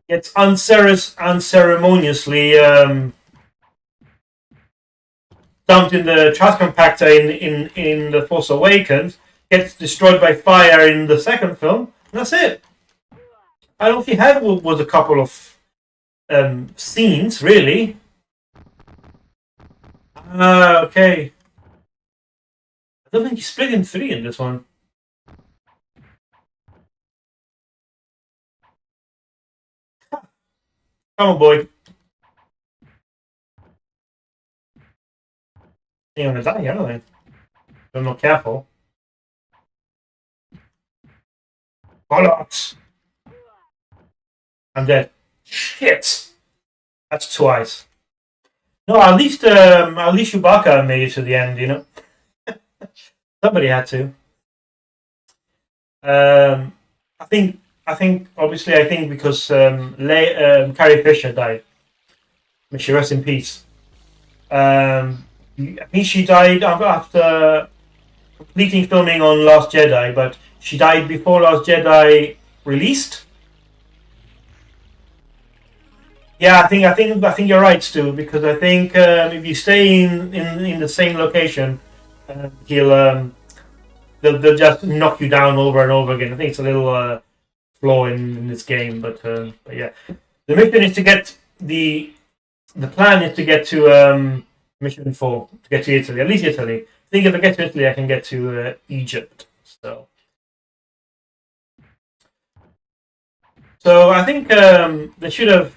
Gets unceremoniously dumped in the trash compactor in The Force Awakens. Gets destroyed by fire in the second film. And that's it. I don't think he had was a couple of scenes, really. Okay. I don't think he split in 3 in this one. Come on, boy. You're gonna die here, aren't they? If I'm not careful. Bollocks! I'm dead. Shit! That's twice. No, at least Chewbacca made it to the end. You know, somebody had to. Um, obviously I think because Carrie Fisher died. May she rest in peace. I think she died after completing filming on Last Jedi, but she died before Last Jedi released. Yeah, I think you're right, Stu, because I think if you stay in the same location, he'll they'll just knock you down over and over again. I think it's a little flaw in this game, but yeah, the mission is to get the plan is to get to mission 4 to get to Italy, at least Italy. I think if I get to Italy, I can get to Egypt. So I think they should have,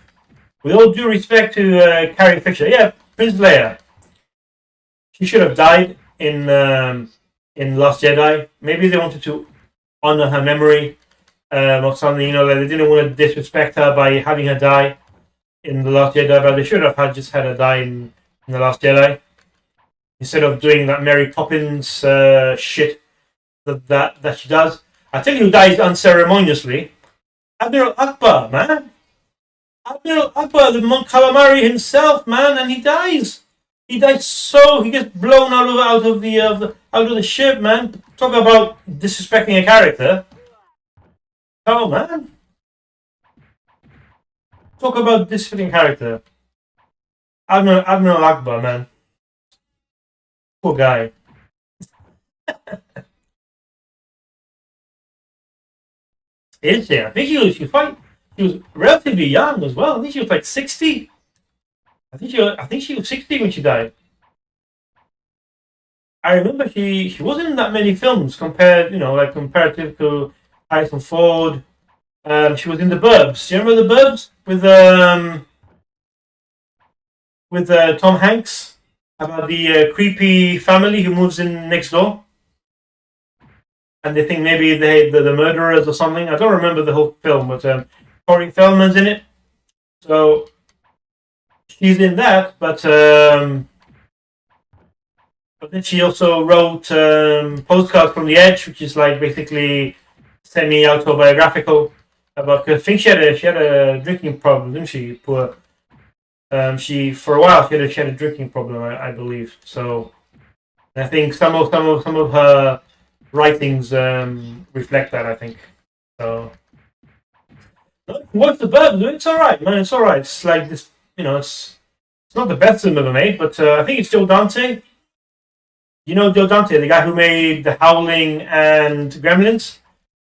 with all due respect to Carrie Fisher, yeah, Princess Leia, she should have died in Last Jedi. Maybe they wanted to honor her memory or something. You know, like they didn't want to disrespect her by having her die in the Last Jedi, but they should have just had her die in the Last Jedi instead of doing that Mary Poppins shit that she does. I tell you who dies unceremoniously. Admiral Akbar, man. Admiral Akbar, the Mon Calamari himself, man, and he dies. He dies he gets blown out of the ship, man. Talk about disrespecting a character. Oh man. Talk about disrespecting character. Admiral Akbar, man. Poor guy. Interesting. I think she was relatively young as well. I think she was like 60. I think she was 60 when she died. I remember she wasn't in that many films comparative to Harrison Ford. She was in The Burbs. Do you remember The Burbs with Tom Hanks about the creepy family who moves in next door, and they think maybe they're the murderers or something. I don't remember the whole film, but Corey Feldman's in it, so she's in that. But then she also wrote Postcards from the Edge, which is like basically semi-autobiographical about. I think she had a drinking problem, didn't she? Poor. She for a while she had a drinking problem, I believe. So I think some of her writings reflect that. I think so. What's The Burbs? It's all right, man. It's all right. It's like this, It's not the best film ever made, but I think it's Joe Dante. You know Joe Dante, the guy who made The Howling and Gremlins.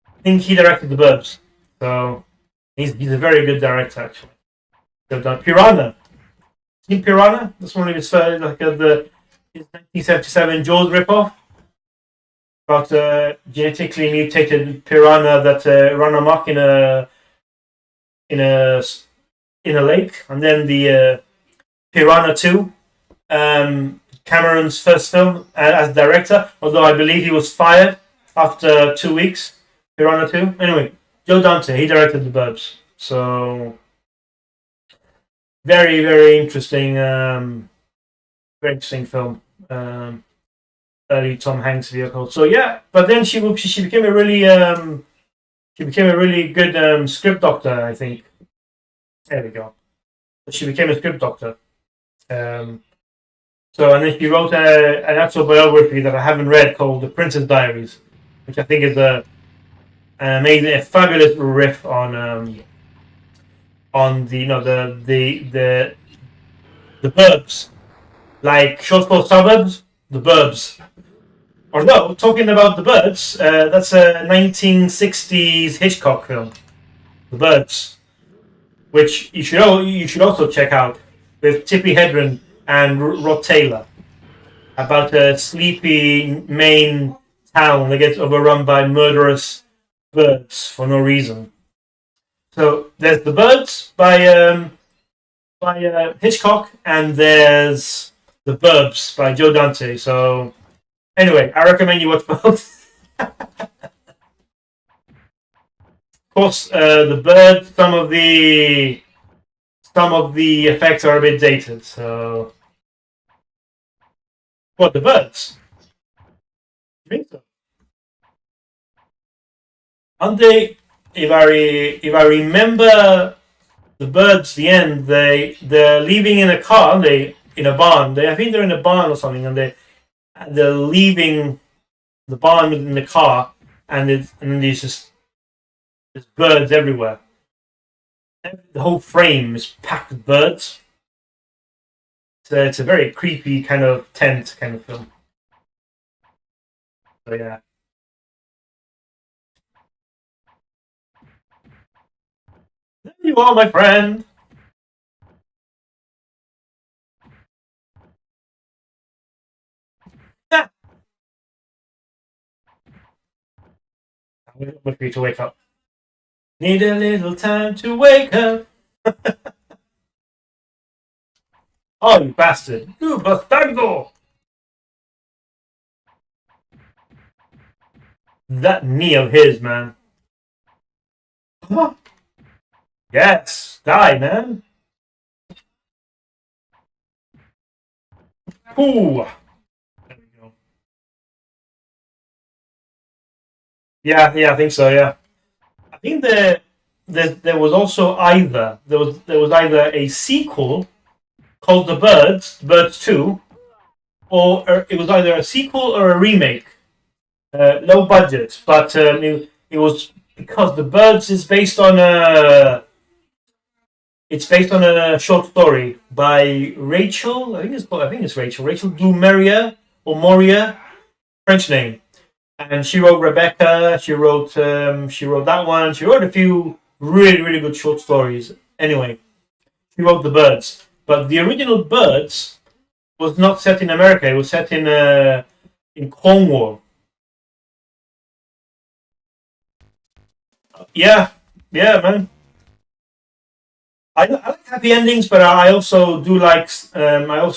I think he directed The Burbs, so he's a very good director actually. Joe Dante. Piranha. Seen Piranha? That's one of his his 1977 Jaws ripoff about genetically mutated piranha that run amok in a lake, and then the Piranha 2, Cameron's first film as director, although I believe he was fired after 2 weeks. Piranha 2. Anyway, Joe Dante, he directed The Burbs. So very, very interesting, film. Early Tom Hanks vehicle. So yeah, but then she became a really good script doctor, I think. There we go. She became a script doctor. So and then she wrote an autobiography that I haven't read called The Princess Diaries, which I think is a fabulous riff on the burbs, like short for suburbs, the burbs. Although talking about the burbs, that's a 1960s Hitchcock film, The Burbs, which you should also check out, with Tippi Hedren and Rod Taylor, about a sleepy Maine town that gets overrun by murderous birds for no reason. So there's The Birds by Hitchcock, and there's The Burbs by Joe Dante. So anyway, I recommend you watch both. Of course, The Bird, some of the effects are a bit dated, so What, the birds? I think so. Aren't they? If I remember the birds, the end, they're leaving in a car, aren't they? In a barn. I think they're in a barn or something, and they're leaving the barn in the car, and there's birds everywhere. The whole frame is packed with birds. So it's a very creepy kind of tent kind of film. So yeah. There you are, my friend. Ah. I'm waiting for you to wake up. Need a little time to wake up. Oh, you bastard. You bastardo. That knee of his, man. Yes. Die, man. Ooh. There we go. Yeah, I think so, yeah. I think there was also either there was either a sequel called The Birds 2, or it was either a sequel or a remake. Low budget, but it was because The Birds is based on a it's based on a short story by Rachel. I think it's Rachel. Rachel Du Maria or Moria, French name. And she wrote Rebecca. She wrote that one. She wrote a few really good short stories. Anyway, she wrote The Birds, but the original Birds was not set in America. It was set in Cornwall. Yeah, yeah, man. I like happy endings, but I also do like my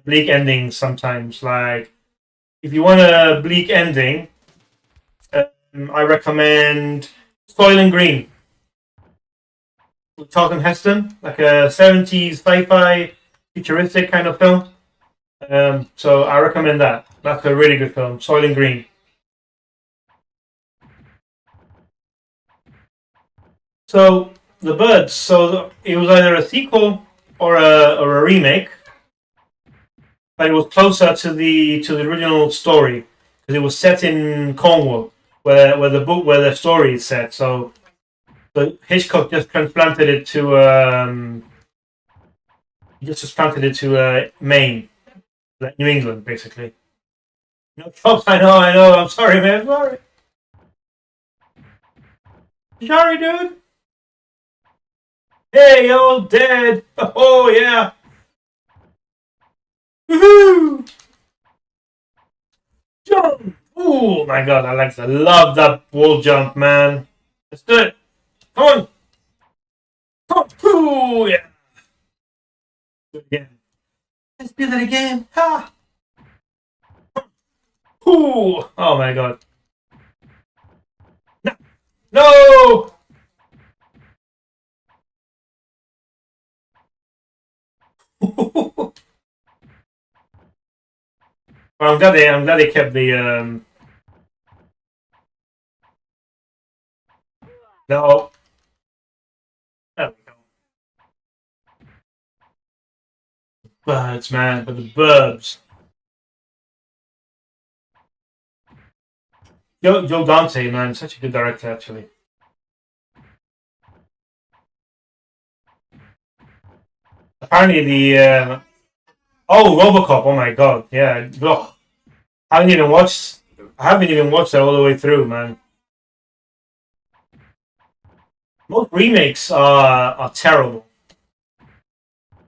bleak endings sometimes. Like if you want a bleak ending, I recommend Soylent Green with Charlton Heston, like a 70s sci-fi futuristic kind of film. So I recommend that. That's a really good film, Soylent Green. So the Birds. So it was either a sequel or a remake, but it was closer to the original story because it was set in Cornwall, where the story is set. So Hitchcock just transplanted it to Maine, like New England, basically. No chops. I know. I'm sorry, man. Sorry, dude. Hey, old dead. Oh yeah. Woohoo! Jump! Oh my god, I love that wall jump, man. Let's do it. Come on. Come on. Ooh, yeah. Do it again. Let's do that again. Ha! Ooh. Oh my god. No! No! Well, I'm glad they kept the no. There we go. Birds, man, but the birds. Joe Dante, man, such a good director, actually. Apparently, RoboCop. Oh my god, yeah. Ugh. I haven't even watched. I haven't even watched that all the way through, man. Most remakes are terrible.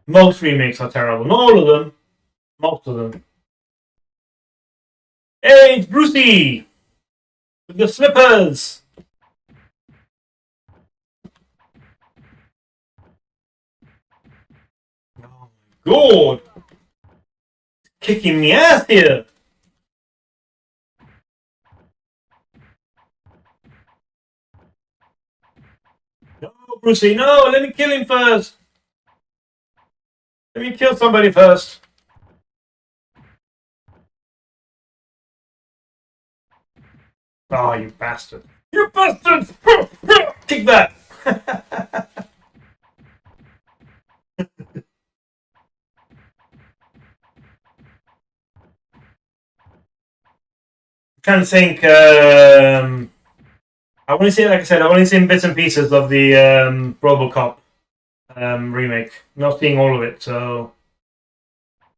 Most remakes are terrible. Not all of them. Most of them. Hey, it's Brucey with the slippers. Oh my god, kicking me ass here. No, Brucey, no. Let me kill him first. Let me kill somebody first. Oh, you bastard! You bastard! Kick that! I'm trying to think. I only seen, like I said, I've only seen bits and pieces of the RoboCop remake. Not seeing all of it, so.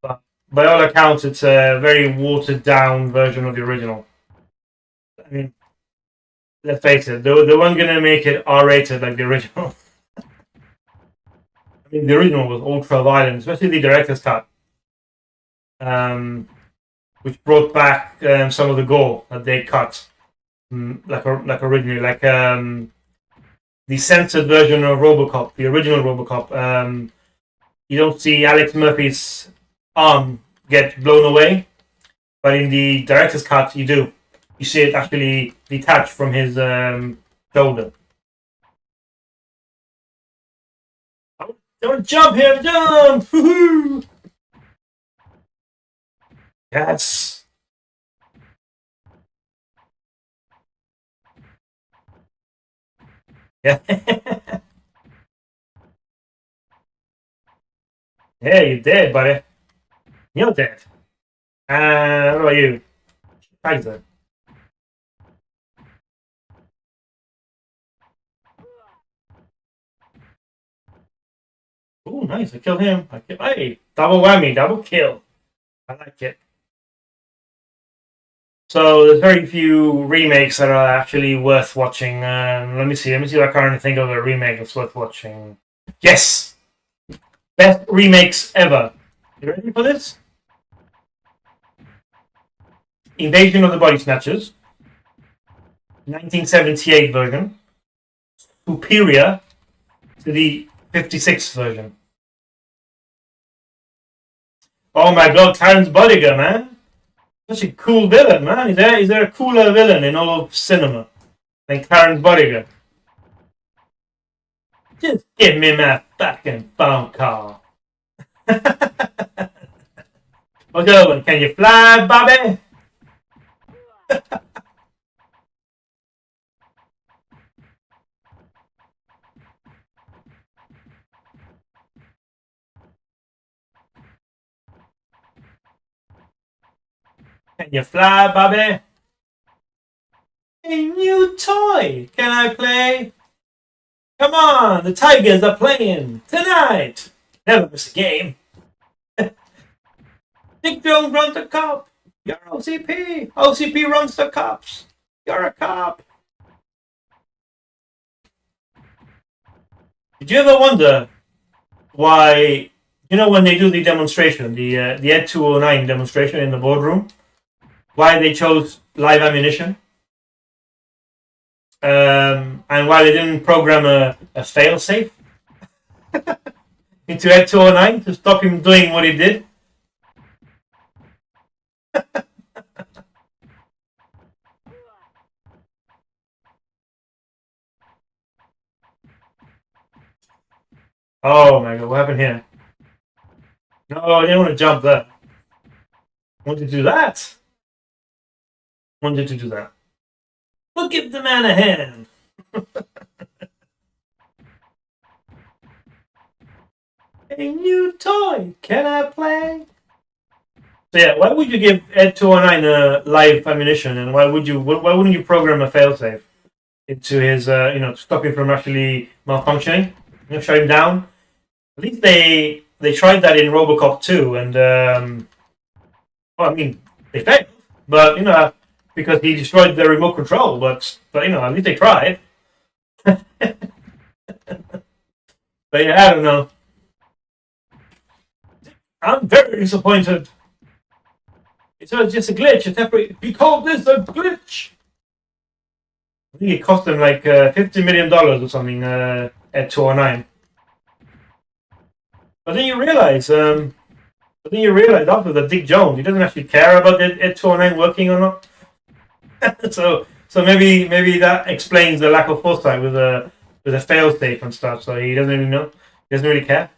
But by all accounts, it's a very watered down version of the original. I mean, let's face it, they weren't gonna make it R-rated like the original. I mean, the original was ultra violent, especially the director's cut, which brought back some of the gore that they cut, like originally, like the censored version of RoboCop, the original RoboCop. You don't see Alex Murphy's arm get blown away, but in the director's cut, you do. You see it actually detached from his shoulder. Don't jump here, jump! Woohoo! Yes! Yeah. Yeah, you're dead, buddy. You're dead. What about you? Tiger. Oh, nice. I killed him. Hey, double whammy, double kill. I like it. So there's very few remakes that are actually worth watching. Let me see. Let me see if I can think of a remake that's worth watching. Yes! Best remakes ever. You ready for this? Invasion of the Body Snatchers. 1978 version. Superior to the 56 version. Oh my god, Clarence Bodiger, man. Such a cool villain, man. Is there a cooler villain in all of cinema than Clarence Bodiger? Just give me my fucking phone call. What's over? Can you fly, Bobby? Can you fly, Bobby? A new toy. Can I play? Come on, the Tigers are playing tonight. Never miss a game. Dick Jones runs the cop. You're OCP. OCP runs the cops. You're a cop. Did you ever wonder why, when they do the demonstration, the Ed 209 demonstration in the boardroom, why they chose live ammunition? And why they didn't program a fail-safe into Ed 209 to stop him doing what he did? Oh my god, what happened here? No, I didn't want to jump there. I wanted to do that. Wanted to do that. We'll give the man a hand. A new toy. Can I play? So yeah, why would you give Ed 209 live ammunition, and why wouldn't you program a failsafe into his to stop him from actually malfunctioning? Shut him down. At least they tried that in RoboCop 2, and well, I mean they failed, but because he destroyed the remote control, but at least they tried. But yeah, I don't know. I'm very disappointed. It's just a glitch. He called this a glitch. I think it cost them like $50 million or something at 209. But then you realize, after that Dick Jones, he doesn't actually care about Ed 209 working or not. so maybe that explains the lack of foresight with a failsafe and stuff. So he doesn't really know. He doesn't really care.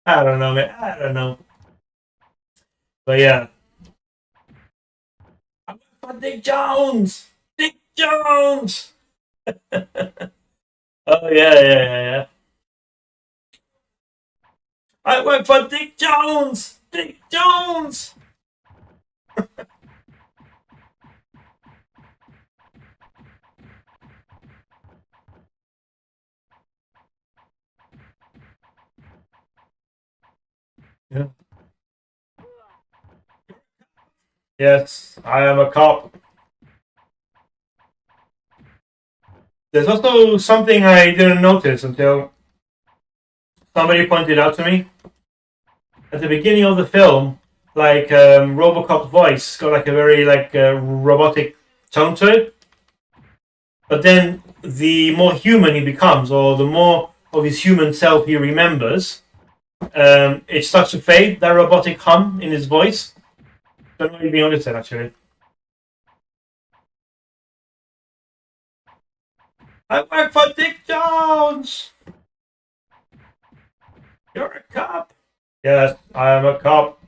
I don't know, man. I don't know. But yeah. for Dick Jones! Dick Jones! Oh yeah. I work for Dick Jones! Dick Jones! Yeah. Yes, I am a cop. There's also something I didn't notice until somebody pointed out to me. At the beginning of the film, like Robocop's voice got like a very like robotic tone to it. But then the more human he becomes, or the more of his human self he remembers, it starts to fade, that robotic hum in his voice. Don't know if you noticed that actually. I work for Dick Jones! You're a cop! Yes, I am a cop.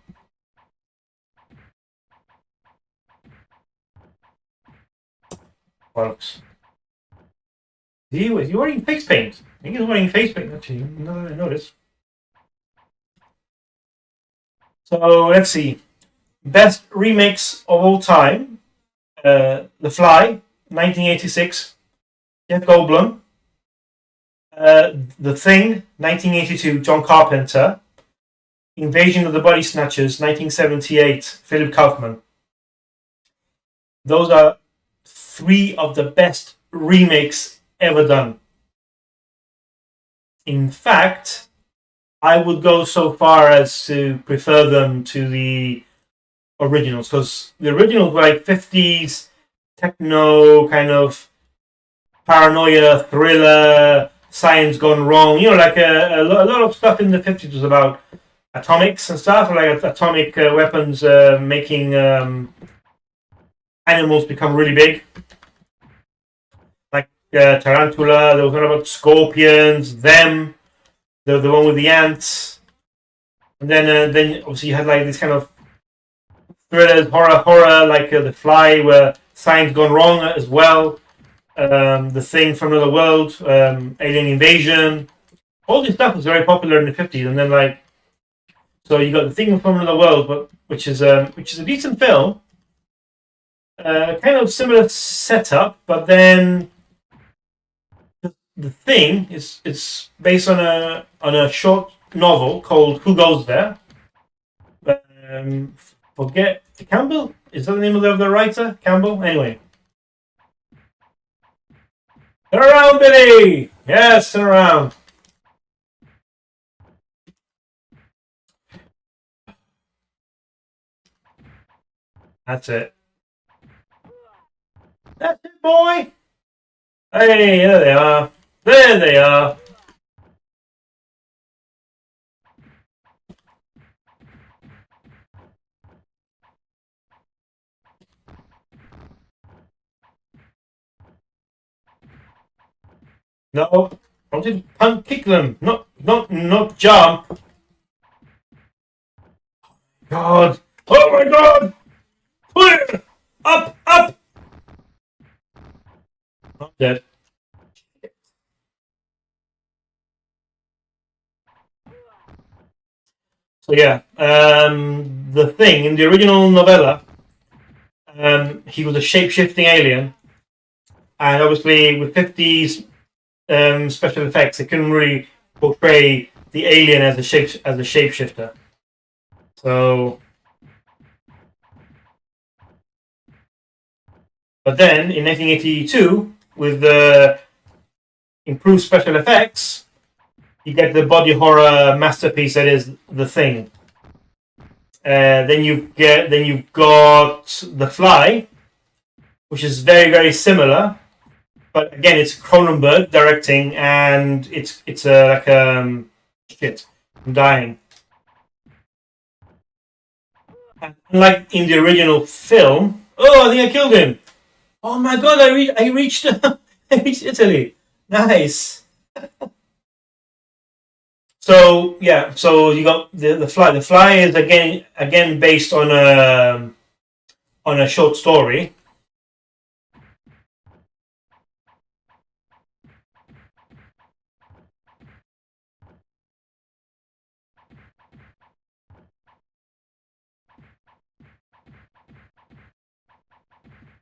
Folks. He was wearing face paint. I think he was wearing face paint actually. No, I noticed. So let's see. Best remakes of all time. The Fly, 1986. Jeff Goldblum. The Thing, 1982. John Carpenter. Invasion of the Body Snatchers, 1978. Philip Kaufman. Those are three of the best remakes ever done. In fact, I would go so far as to prefer them to the originals, because the originals were like 50s techno kind of paranoia thriller, science gone wrong. You know, like a lot of stuff in the 50s was about atomics and stuff, like atomic weapons making animals become really big. Like Tarantula, there was one about scorpions, them, the one with the ants. And then obviously you had like this kind of thrillers, horror, like The Fly, where science gone wrong as well. The Thing from Another World, Alien Invasion. All this stuff was very popular in the 50s, and then like, so you got The Thing from Another World, but which is a decent film, kind of similar setup, but then the Thing is based on a short novel called Who Goes There. Forget Campbell? Is that the name of the writer? Campbell? Anyway. Turn around, Billy! Yes, turn around. That's it. That's it, boy! Hey, there they are. There they are. No, I wanted to punt kick them, not jump. God! Oh my God! Clear! Up! I'm dead. So yeah, the Thing in the original novella, he was a shape-shifting alien, and obviously with 50s special effects, they couldn't really portray the alien as a shapeshifter. So, but then in 1982, with the improved special effects, you get the body horror masterpiece that is The Thing. Then you've got The Fly, which is very, very similar, but again it's Cronenberg directing, and it's like shit. I'm dying. And like in the original film, oh, I think I killed him. Oh my God, I reached I reached Italy. Nice. So yeah, so you got the Fly. The Fly is again based on a short story.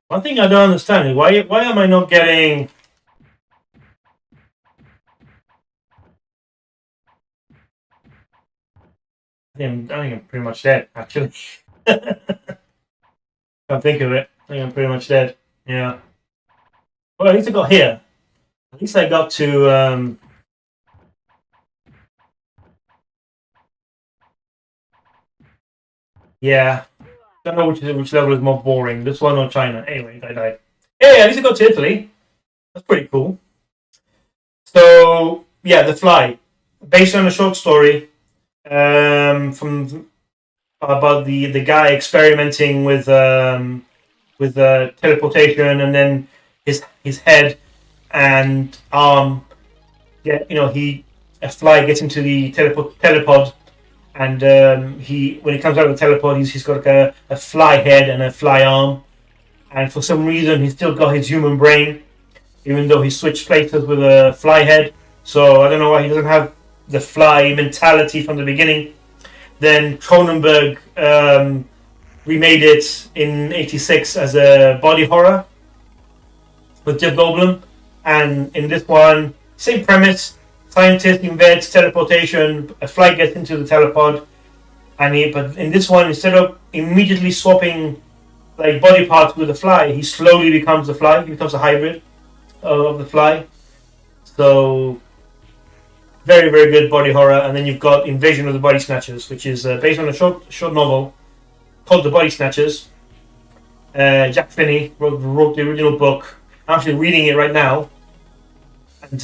One thing I don't understand is why am I not getting? I think I'm pretty much dead, actually. Can't think of it. I think I'm pretty much dead. Yeah. Well, at least I got here. At least I got to. Yeah. Don't know which level is more boring, this one or China. Anyway, I died. Hey, at least I got to Italy. That's pretty cool. So yeah, The Fly, based on a short story from about the guy experimenting with teleportation, and then his head and arm. Yeah, a fly gets into the telepod, and when he comes out of the telepod, he's got like a fly head and a fly arm, and for some reason he's still got his human brain, even though he switched places with a fly head. So I don't know why he doesn't have the fly mentality from the beginning. Then Cronenberg remade it in '86 as a body horror with Jeff Goldblum, and in this one, same premise: scientist invents teleportation, a fly gets into the telepod, but in this one, instead of immediately swapping like body parts with the fly, he slowly becomes the fly. He becomes a hybrid of the fly. So very, very good body horror. And then you've got Invasion of the Body Snatchers, which is based on a short novel called The Body Snatchers. Jack Finney wrote the original book. I'm actually reading it right now, and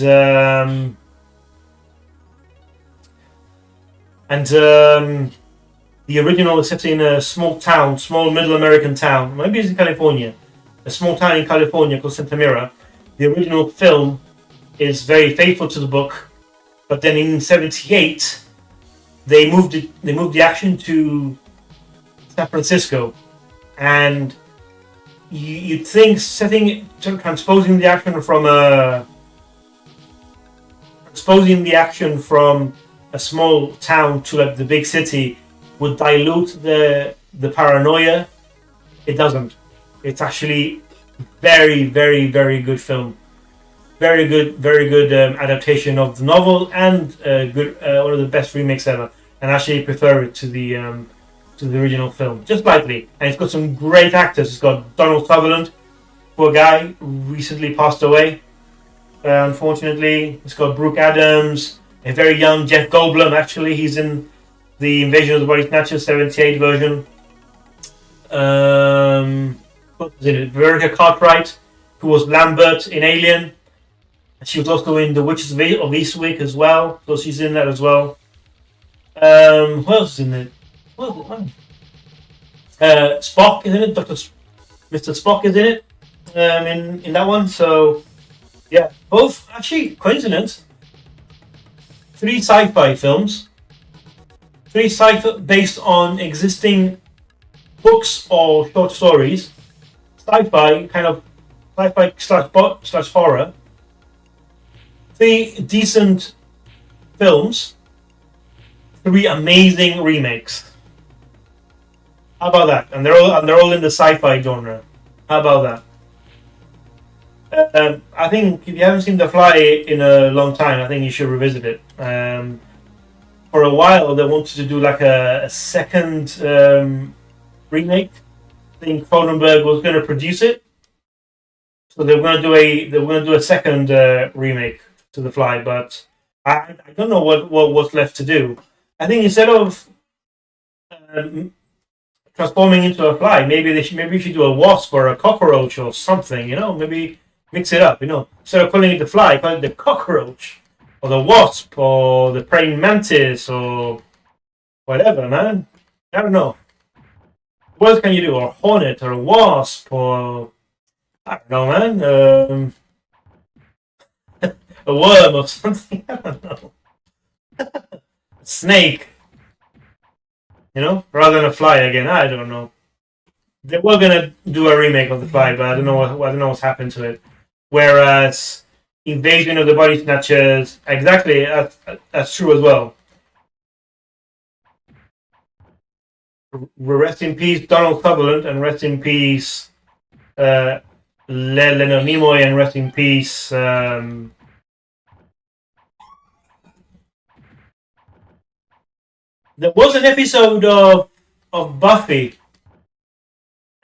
the original is set in a small middle American town. Maybe it's in California, a small town in California called Santa Mira. The original film is very faithful to the book, but then in '78 they moved the action to San Francisco, and you'd think transposing the action from a small town to like the big city would dilute the paranoia. It doesn't. It's actually very, very, very good film. Very good adaptation of the novel, and one of the best remakes ever. And actually prefer it to the original film, just slightly. And it's got some great actors. It's got Donald Sutherland, poor guy, recently passed away. Unfortunately, it's got Brooke Adams, a very young Jeff Goldblum. Actually, he's in the Invasion of the Body Snatchers '78 version. What was it? Veronica Cartwright, who was Lambert in Alien. She was also in The Witches of Eastwick as well, so she's in that as well. Who else is in it? Spock is in it. Mr. Spock is in it. In that one. So yeah, both actually coincidence. 3 sci-fi films. 3 sci-fi based on existing books or short stories. Sci-fi / horror. 3 decent films. 3 amazing remakes. How about that? And they're all in the sci-fi genre. How about that? I think if you haven't seen The Fly in a long time, I think you should revisit it. For a while, they wanted to do like a second remake. I think Cronenberg was going to produce it, so they were going to do a second remake to The Fly. But I don't know what's left to do. I think instead of transforming into a fly, maybe you should do a wasp or a cockroach or something. Maybe mix it up. Instead of calling it the fly, call it the cockroach or the wasp or the praying mantis or whatever, man. I don't know. What else can you do? Or a hornet or a wasp or I don't know, man. A worm or something. I don't know. Snake, rather than a fly again. I don't know. They were gonna do a remake of The Fly, but I don't know what's happened to it. Whereas Invasion of the Body Snatchers, exactly, that's true as well. Rest in peace, Donald Sutherland, and rest in peace, Leonard Nimoy, and rest in peace. There was an episode of Buffy,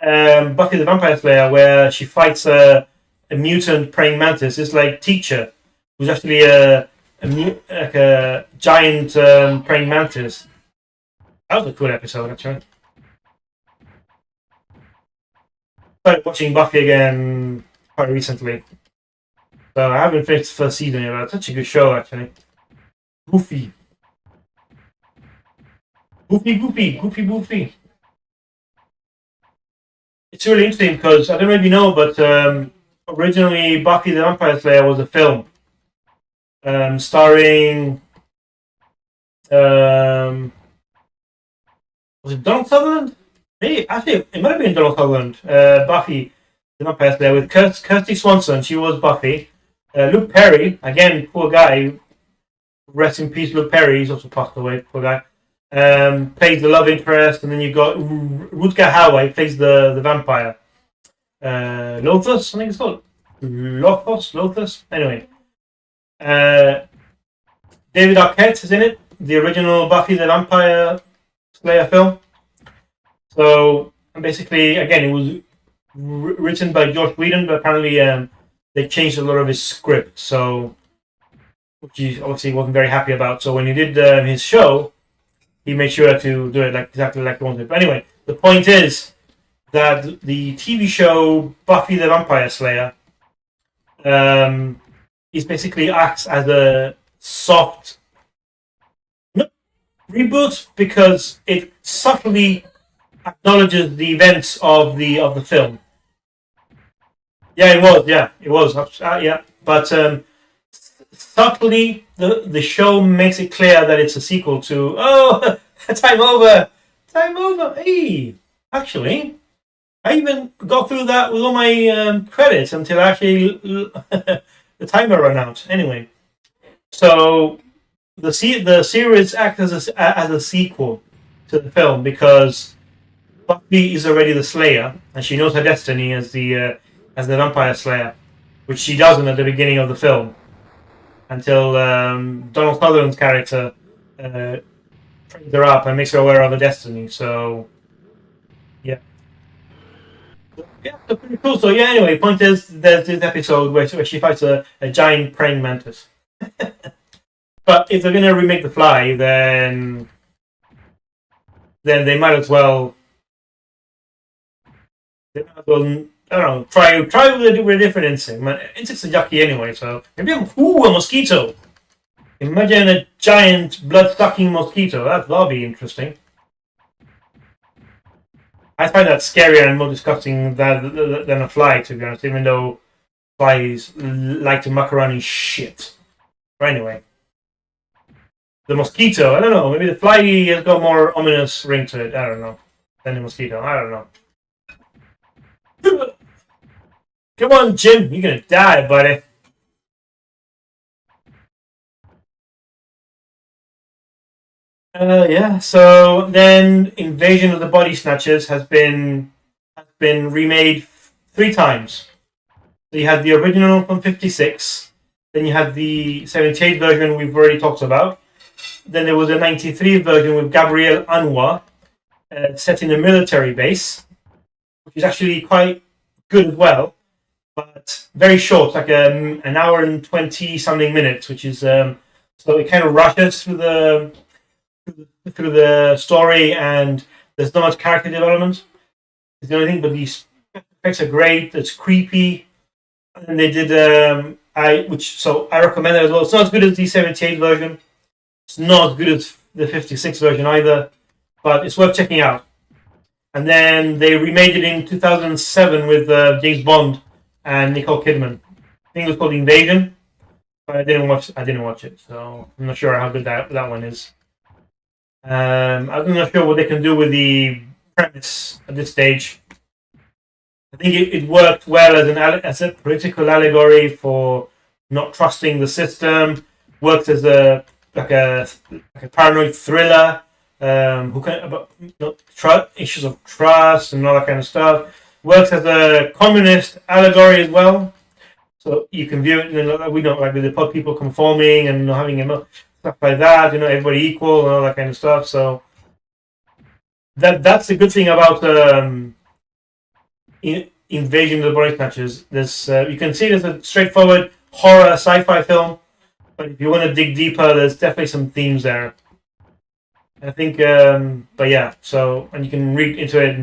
Buffy the Vampire Slayer, where she fights a mutant praying mantis. It's like teacher, who's actually like a giant praying mantis. That was a cool episode, actually. Started watching Buffy again quite recently, so I haven't finished the first season yet. But it's such a good show, actually. Goofy. It's really interesting because I don't know if you know, but originally Buffy the Vampire Slayer was a film starring was it Donald Sutherland? Hey, actually, it might have been Donald Sutherland. Buffy the Vampire Slayer with Kirsty Swanson. She was Buffy. Luke Perry, again, poor guy. Rest in peace, Luke Perry. He's also passed away. Poor guy. Plays the love interest, and then you've got Rutger Hauer, plays the vampire. Lothus, I think it's called. Lothus. Anyway. David Arquette is in it, the original Buffy the Vampire Slayer film. So, basically, again, it was written by Joss Whedon, but apparently they changed a lot of his script, so which he obviously wasn't very happy about. So when he did his show, he made sure to do it exactly like he wanted. But anyway, the point is that the TV show Buffy the Vampire Slayer is basically acts as a soft reboot because it subtly acknowledges the events of the film. Yeah, it was. Yeah, but subtly, the show makes it clear that it's a sequel to Time Over. Hey, actually, I even got through that with all my credits until actually the timer ran out. Anyway, so the series acts as a sequel to the film because Buffy is already the Slayer and she knows her destiny as the Vampire Slayer, which she doesn't at the beginning of the film until Donald Sutherland's character brings her up and makes her aware of her destiny. So, yeah, so pretty cool. So yeah, anyway, point is there's this episode where she fights a giant praying mantis. But if they're gonna remake The Fly, then they might as well. I don't know. Try with a different insect. Insects are yucky anyway, so maybe a mosquito. Imagine a giant blood-sucking mosquito. That'll be interesting. I find that scarier and more disgusting than a fly, to be honest. Even though flies like to muck around in shit. But anyway, the mosquito. I don't know. Maybe the fly has got more ominous ring to it. I don't know. Than the mosquito. I don't know. Come on, Jim. You're gonna die, buddy. Yeah. So then, Invasion of the Body Snatchers has been remade 3 times. So you had the original from '56. Then you had the '78 version we've already talked about. Then there was a '93 version with Gabrielle Anwar, set in a military base, which is actually quite good as well, but very short, like an hour and 20 something minutes, which is so it kind of rushes through the story, and there's not much character development. It's the only thing, but these effects are great. It's creepy, and they did I recommend it as well. It's not as good as the '78 version. It's not as good as the '56 version either, but it's worth checking out. And then they remade it in 2007 with James Bond and Nicole Kidman. I think it was called Invasion, but I didn't watch it, so I'm not sure how good that one is. I'm not sure what they can do with the premise at this stage. I think it worked well as a political allegory for not trusting the system. Worked as a paranoid thriller. Issues of trust and all that kind of stuff. works as a communist allegory as well. So you can view it, we don't like with the people conforming and having stuff like that, everybody equal and all that kind of stuff. So that's the good thing about Invasion of the Body Snatchers. There's you can see there's a straightforward horror sci-fi film, but if you want to dig deeper, there's definitely some themes there. I think, but yeah. So and you can read into it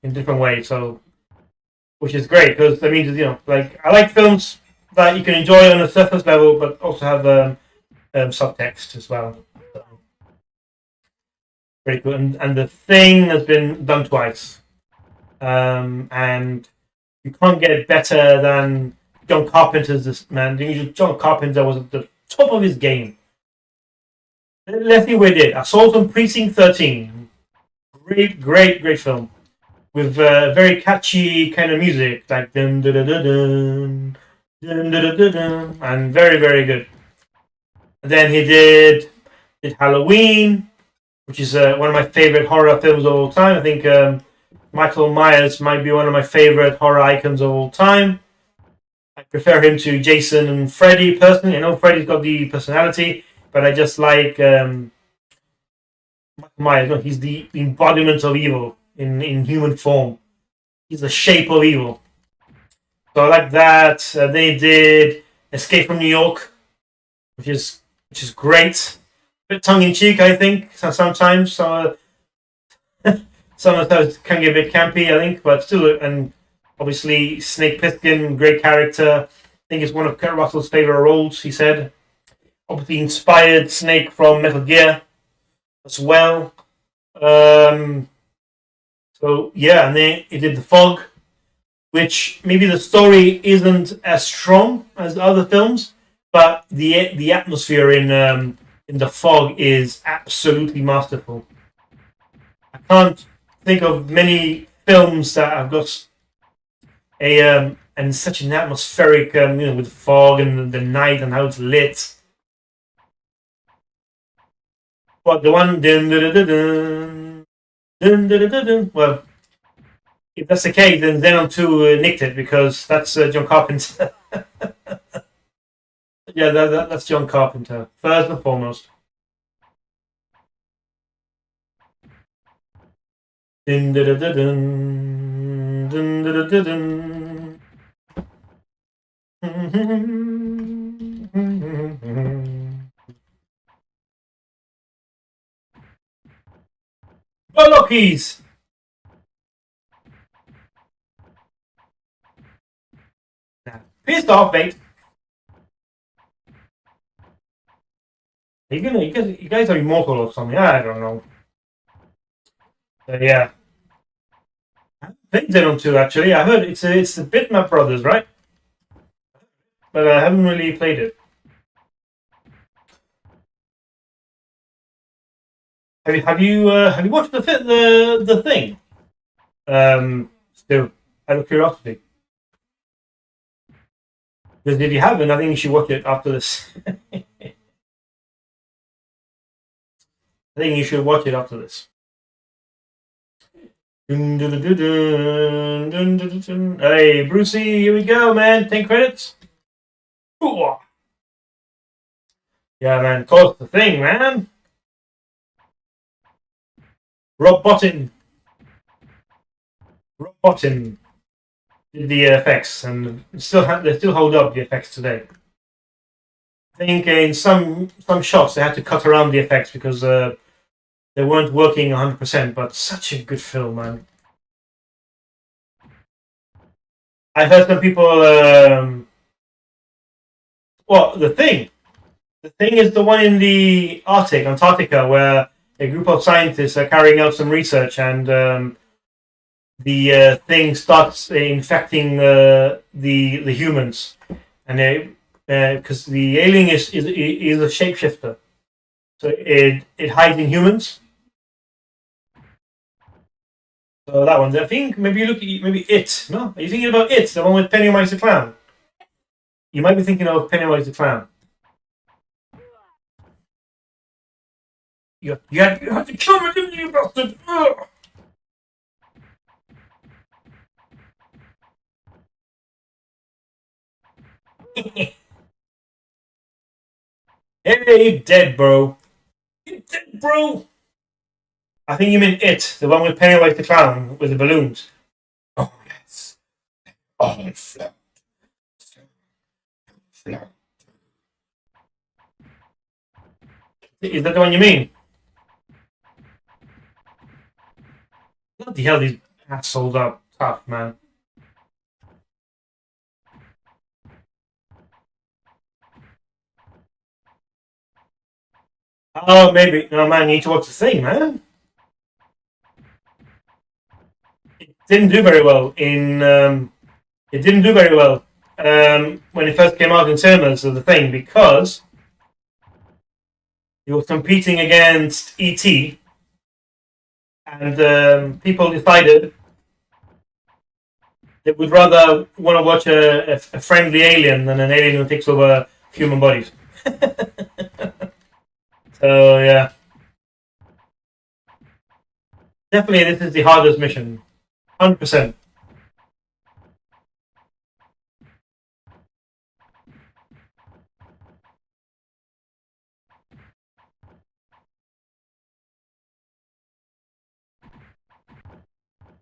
in different ways. So which is great because that means like I like films that you can enjoy on a surface level, but also have subtext as well. So, pretty cool. And the thing has been done twice, and you can't get it better than John Carpenter's. This man, John Carpenter was at the top of his game. Let's see what he did. Assault on Precinct 13. Great film. With very catchy kind of music, like dun dun dun dun dun dun dun dun, and very good. And then he did Halloween, which is one of my favorite horror films of all time. I think Michael Myers might be one of my favorite horror icons of all time. I prefer him to Jason and Freddy personally. I know Freddy's got the personality, but I just like Michael Myers. No, he's the embodiment of evil in human form. He's the shape of evil. So I like that. They did Escape from New York, which is great. A bit tongue in cheek, I think. Sometimes some of those can get a bit campy, I think, but still. And obviously Snake Plissken, great character. I think it's one of Kurt Russell's favorite roles. He said, obviously inspired Snake from Metal Gear as well. So yeah, and then he did The Fog, which maybe the story isn't as strong as the other films, but the atmosphere in The Fog is absolutely masterful. I can't think of many films that have got and such an atmospheric with fog and the night and how it's lit. But the one well, if that's the case, then Xenon 2 nicked it because that's John Carpenter. Yeah, that's John Carpenter, first and foremost. Bolockies! Pissed off, mate. You guys are immortal or something. I don't know. Yeah. I played Xenon 2 actually. I heard it's the Bitmap Brothers, right? But I haven't really played it. Have you watched the thing? Still, out of curiosity. Because if you haven't, I think you should watch it after this. I think you should watch it after this. Hey, Brucey, here we go, man. 10 credits. Ooh. Yeah, man. Cause the thing, man. Rob Bottin did the effects, and they still hold up the effects today. I think in some shots they had to cut around the effects because they weren't working 100%. But such a good film, man. I heard some people. Well, the thing is the one in the Antarctica, where a group of scientists are carrying out some research, and the thing starts infecting the humans, and because the alien is a shapeshifter, so it hides in humans. So that one, I think maybe It. No, are you thinking about It, the one with Pennywise the Clown? You might be thinking of Pennywise the Clown. You had to kill me, didn't you, bastard? Ugh. Hey, dead, bro. You dead, bro. I think you mean It, the one with Pennywise the Clown with the balloons. Oh, yes. Oh, flap, flap. Is that the one you mean? Bloody hell, these assholes are tough, man. Oh, maybe. No, man, you need to watch the thing, man. It didn't do very well in. It didn't do very well when it first came out in cinemas of the thing because it was competing against ET, and people decided they would rather want to watch a friendly alien than an alien who takes over human bodies. So yeah, definitely this is the hardest mission, 100%.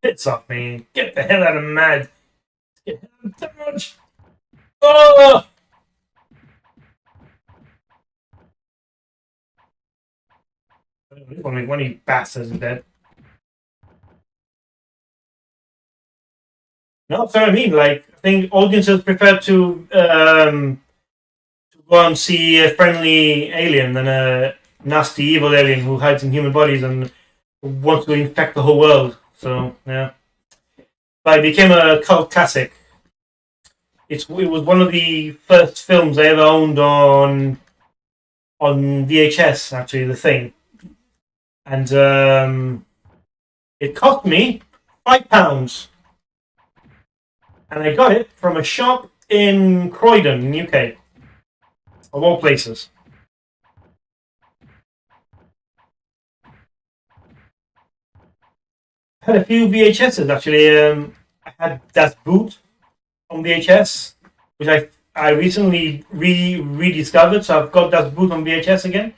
It's off me. Get the hell out of mad. Get the hell out of dodge. Oh! One of you bastards is dead. No, that's what I mean. Like, I think audiences prefer to go and see a friendly alien than a nasty evil alien who hides in human bodies and wants to infect the whole world. So yeah, but it became a cult classic. It was one of the first films I ever owned on VHS. Actually, the thing, and it cost me £5, and I got it from a shop in Croydon, in UK, of all places. I had a few VHSs actually. I had Das Boot on VHS, which I recently rediscovered. So I've got Das Boot on VHS again.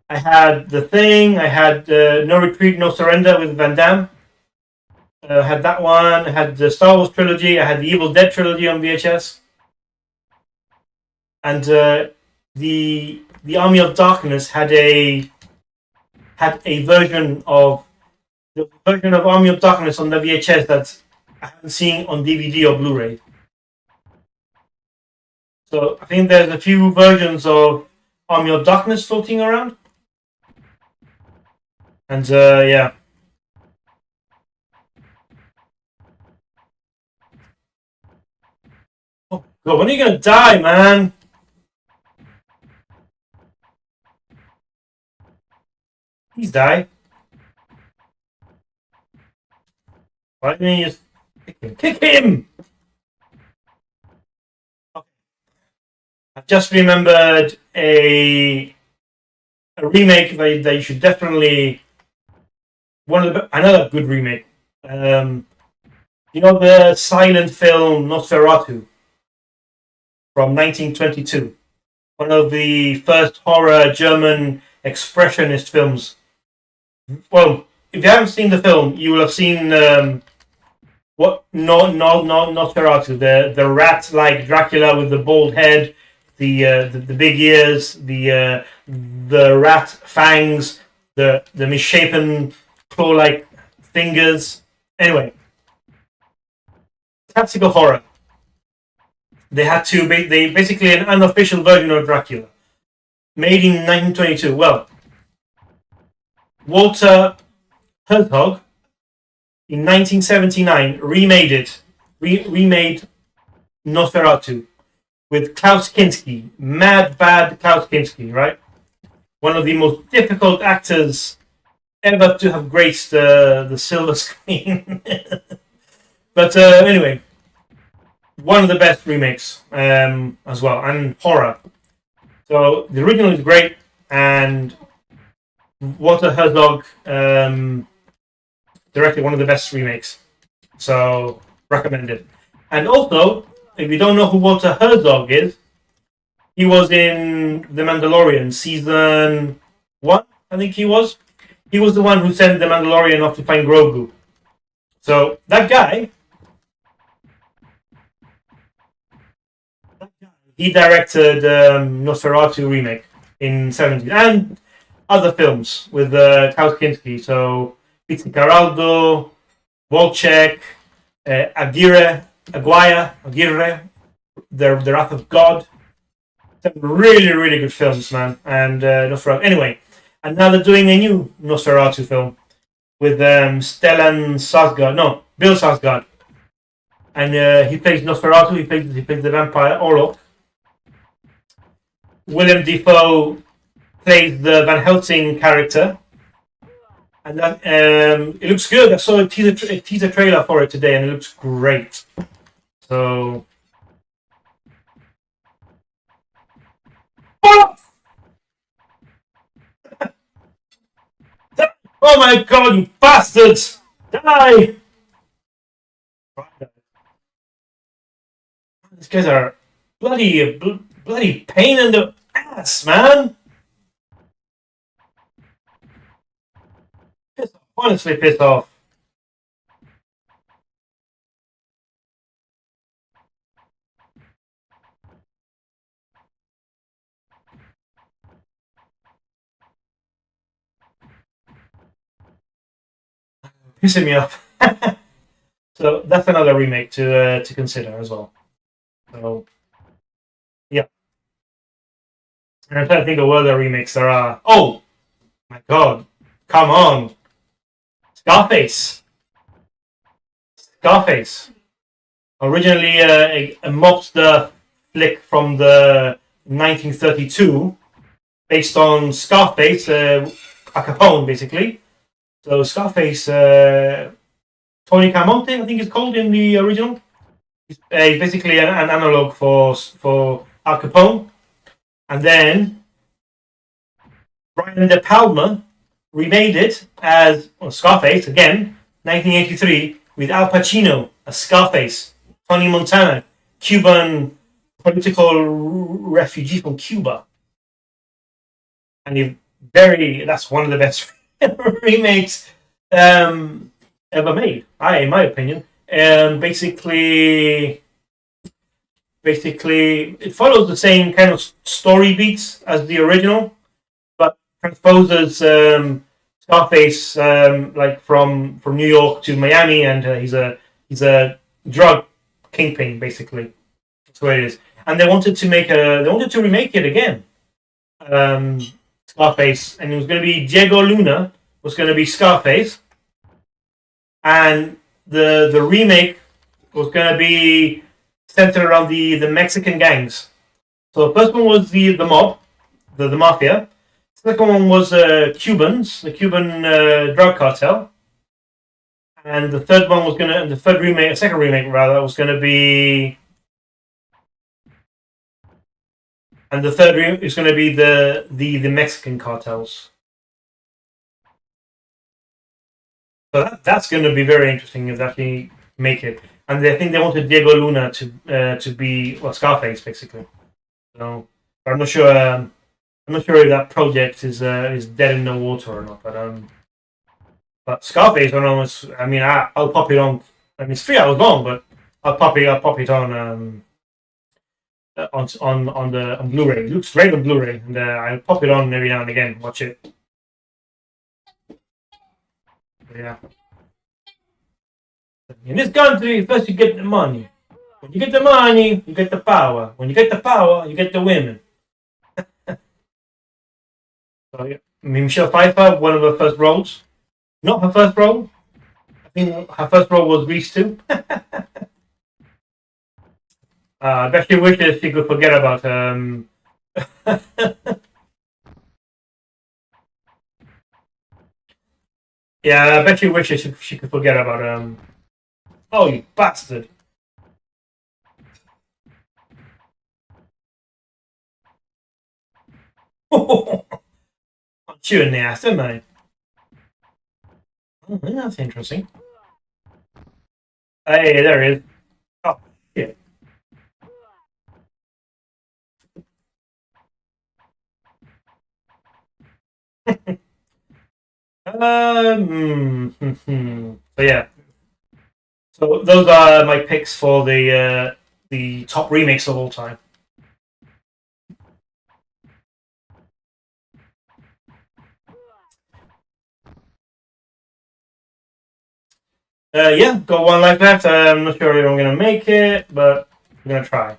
I had The Thing. I had No Retreat, No Surrender with Van Damme. I had that one. I had the Star Wars trilogy. I had the Evil Dead trilogy on VHS, and the Army of Darkness had a version of the version of Army of Darkness on the VHS that I haven't seen on DVD or Blu-ray. So I think there's a few versions of Army of Darkness floating around, and yeah. Oh God, when are you gonna die, man? Please die. Why didn't you just kick him? Kick him! I've just remembered a remake that you should definitely another good remake. You know the silent film Nosferatu from 1922, one of the first horror German expressionist films. Well, if you haven't seen the film, you will have seen what Nosferatu, the rat like Dracula with the bald head, the big ears, the rat fangs, the misshapen claw like fingers. Anyway, classical horror. They basically an unofficial version of Dracula, made in 1922. Well, Walter Herzog in 1979 remade Nosferatu with Klaus Kinski, mad bad Klaus Kinski, right? One of the most difficult actors ever to have graced the silver screen. But anyway, one of the best remakes as well, and horror. So the original is great, and Walter Herzog directed one of the best remakes. So recommended. And also, if you don't know who Walter Herzog is, he was in The Mandalorian season 1, I think he was. He was the one who sent the Mandalorian off to find Grogu. So that guy, he directed Nosferatu remake in '70s and other films with Klaus Kinski. So Fitzcarraldo, Volchek, Aguirre, the Wrath of God. Some really, really good films, man. And Nosferatu. Anyway, and now they're doing a new Nosferatu film with Stellan Skarsgård. No, Bill Skarsgård. And he plays Nosferatu. He plays the vampire Orlok. Willem Dafoe plays the Van Helsing character. And that, it looks good. I saw a teaser trailer for it today, and it looks great. So, oh my god, you bastards! Die! These guys are bloody pain in the ass, man. Honestly pissed off. Pissing me off. So that's another remake to consider as well. So yeah, and I'm trying to think of what other remakes there are. Oh my god, come on, Scarface. Originally a mobster flick from the 1932, based on Scarface, Al Capone, basically. So Scarface, Tony Camonte, I think it's called in the original. He's basically an analog for Al Capone. And then Brian De Palma remade it as Scarface, again, 1983, with Al Pacino as Scarface. Tony Montana, Cuban political refugee from Cuba. And that's one of the best remakes ever made, in my opinion. Basically, it follows the same kind of story beats as the original, but transposes Scarface like from New York to Miami, and he's a drug kingpin, basically. That's what it is. And they wanted to remake it again. Scarface, and it was going to be Diego Luna was going to be Scarface, and the remake was going to be centered around the Mexican gangs. So the first one was the mob, the mafia. The second one was Cubans, the Cuban drug cartel, and the third one was second remake rather, was going to be, and the third remake is going to be the Mexican cartels. So that's going to be very interesting if they actually make it. And I think they wanted Diego Luna to be Scarface, basically. So I'm not sure. I'm not sure if that project is dead in the water or not. But Scarface, I'll pop it on. I mean, it's 3 hours long, but I'll pop it on Blu-ray. It looks great on Blu-ray, and I'll pop it on every now and again. Watch it. Yeah. In this country, first you get the money. When you get the money, you get the power. When you get the power, you get the women. So yeah, Michelle Pfeiffer, one of her first roles. Not her first role. I think her first role was Grease 2. I bet she wishes she could forget about Yeah, I bet she wishes she could forget about Oh, you bastard! I'm chewing the ass, didn't I? Oh, that's interesting. Hey, there it is. Oh, Yeah. So yeah. So those are my picks for the top remakes of all time. Yeah, got one life left. I'm not sure if I'm gonna make it, but I'm gonna try.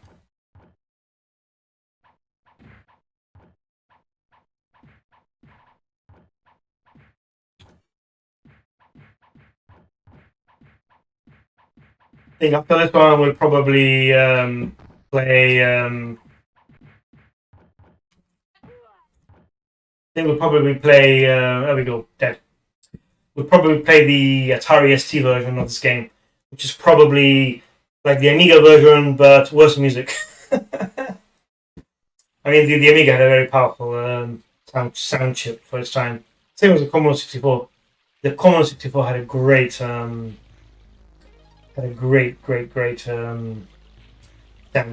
I think after this one, we'll probably play. I think we'll probably play. There we go. Dead. We'll probably play the Atari ST version of this game, which is probably like the Amiga version but worse music. I mean, the Amiga had a very powerful sound chip for its time. Same as the Commodore 64. The Commodore 64 had a great, sound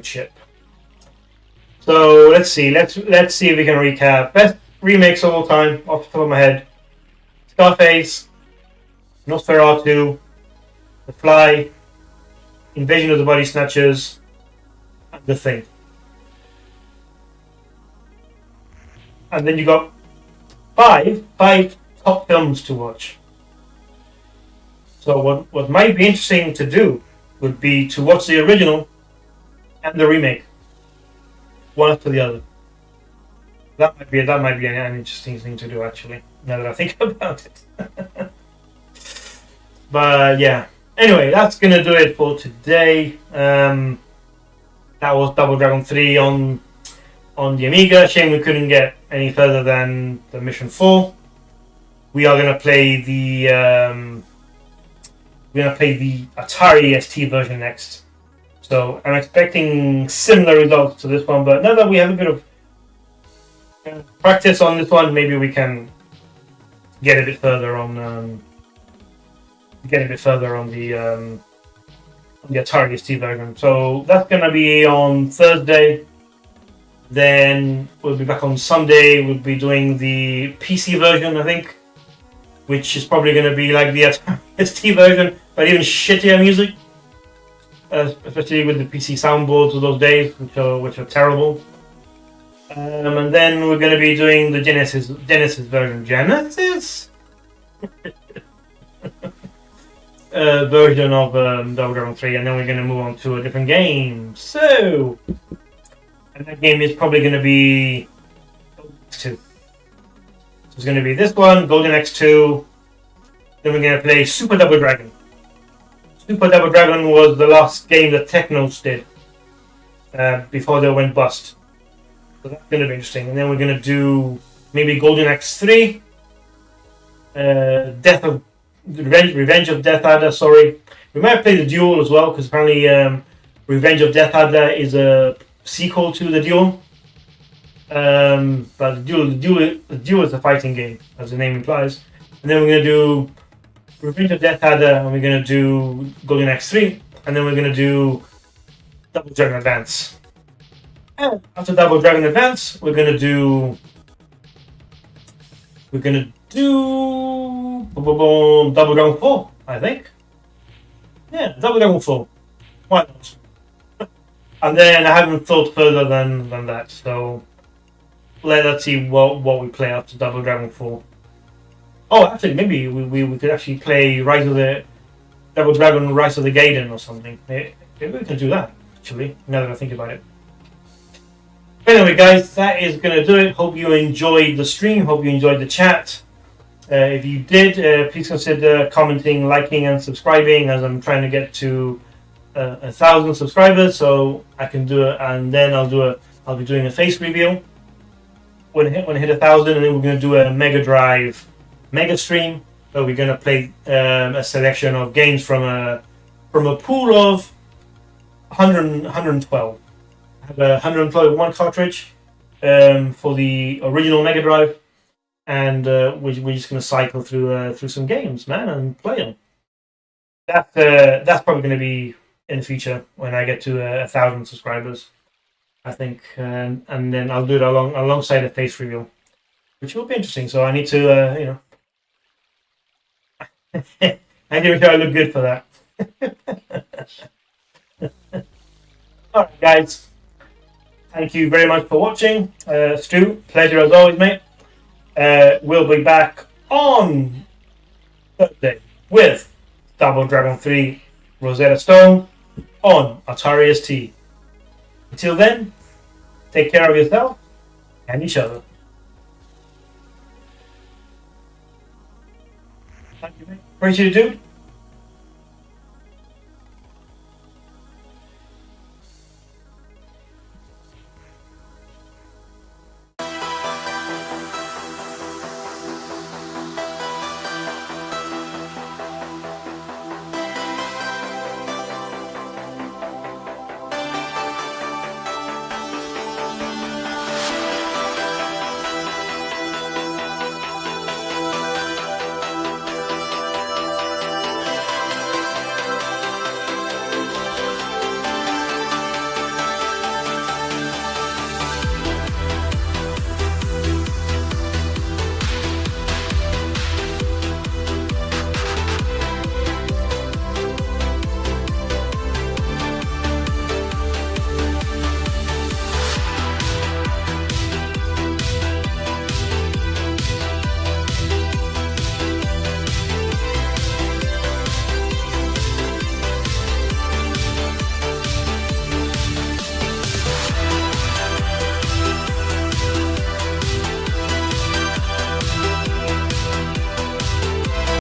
chip. So let's see. Let's see if we can recap best remakes of all time off the top of my head. Scarface, Nosferatu, The Fly, Invasion of the Body Snatchers, and The Thing. And then you got five top films to watch. So what might be interesting to do would be to watch the original and the remake, one after the other. That might be an interesting thing to do, actually. Now that I think about it. But yeah. Anyway, that's gonna do it for today. That was Double Dragon 3 on the Amiga. Shame we couldn't get any further than the Mission 4. We are gonna play the Atari ST version next. So I'm expecting similar results to this one, but now that we have a bit of practice on this one, maybe we can get a bit further on the Atari ST version. So that's gonna be on Thursday. Then we'll be back on Sunday. We'll be doing the PC version, I think, which is probably going to be like the Atari ST version, but even shittier music, especially with the PC soundboards of those days, which are terrible. And then we're going to be doing the Genesis version. Genesis? Version of Double Dragon 3, and then we're going to move on to a different game. So, and that game is probably going to be X2. So it's going to be this one, Golden X2. Then we're going to play Super Double Dragon. Super Double Dragon was the last game that Technos did before they went bust. So that's going to be interesting. And then we're going to do maybe Golden X3, Revenge of Death Adder. Sorry, we might play the Duel as well, because apparently Revenge of Death Adder is a sequel to the Duel. But the Duel is a fighting game, as the name implies. And then we're going to do Revenge of Death Adder, and we're going to do Golden X3, and then we're going to do Double Dragon Advance. And after Double Dragon Advance, we're going to do Double Dragon 4, I think. Yeah, Double Dragon 4. Why not? And then I haven't thought further than that, so let's see what we play after Double Dragon 4. Oh, actually, maybe we could actually play Double Dragon Rise of the Gaiden or something. Maybe we can do that, actually, now that I think about it. Anyway, guys, that is going to do it. Hope you enjoyed the stream. Hope you enjoyed the chat. If you did, please consider commenting, liking, and subscribing, as I'm trying to get to 1,000 subscribers, so I can do it, and then I'll be doing a face reveal when I hit 1,000, and then we're going to do a Mega Drive Mega Stream, where we're going to play a selection of games from a pool of 112. I have 112 cartridge for the original Mega Drive, and we're just going to cycle through some games, man, and play them. That's probably going to be in the future when I get to 1,000 subscribers, I think, and then I'll do it alongside a face reveal, which will be interesting. So I need to, I need to make sure I look good for that. All right, guys. Thank you very much for watching. Stu, pleasure as always, mate. We'll be back on Thursday with Double Dragon 3 Rosetta Stone on Atari ST. Until then, take care of yourself and each other. Thank you, mate. Appreciate it, dude.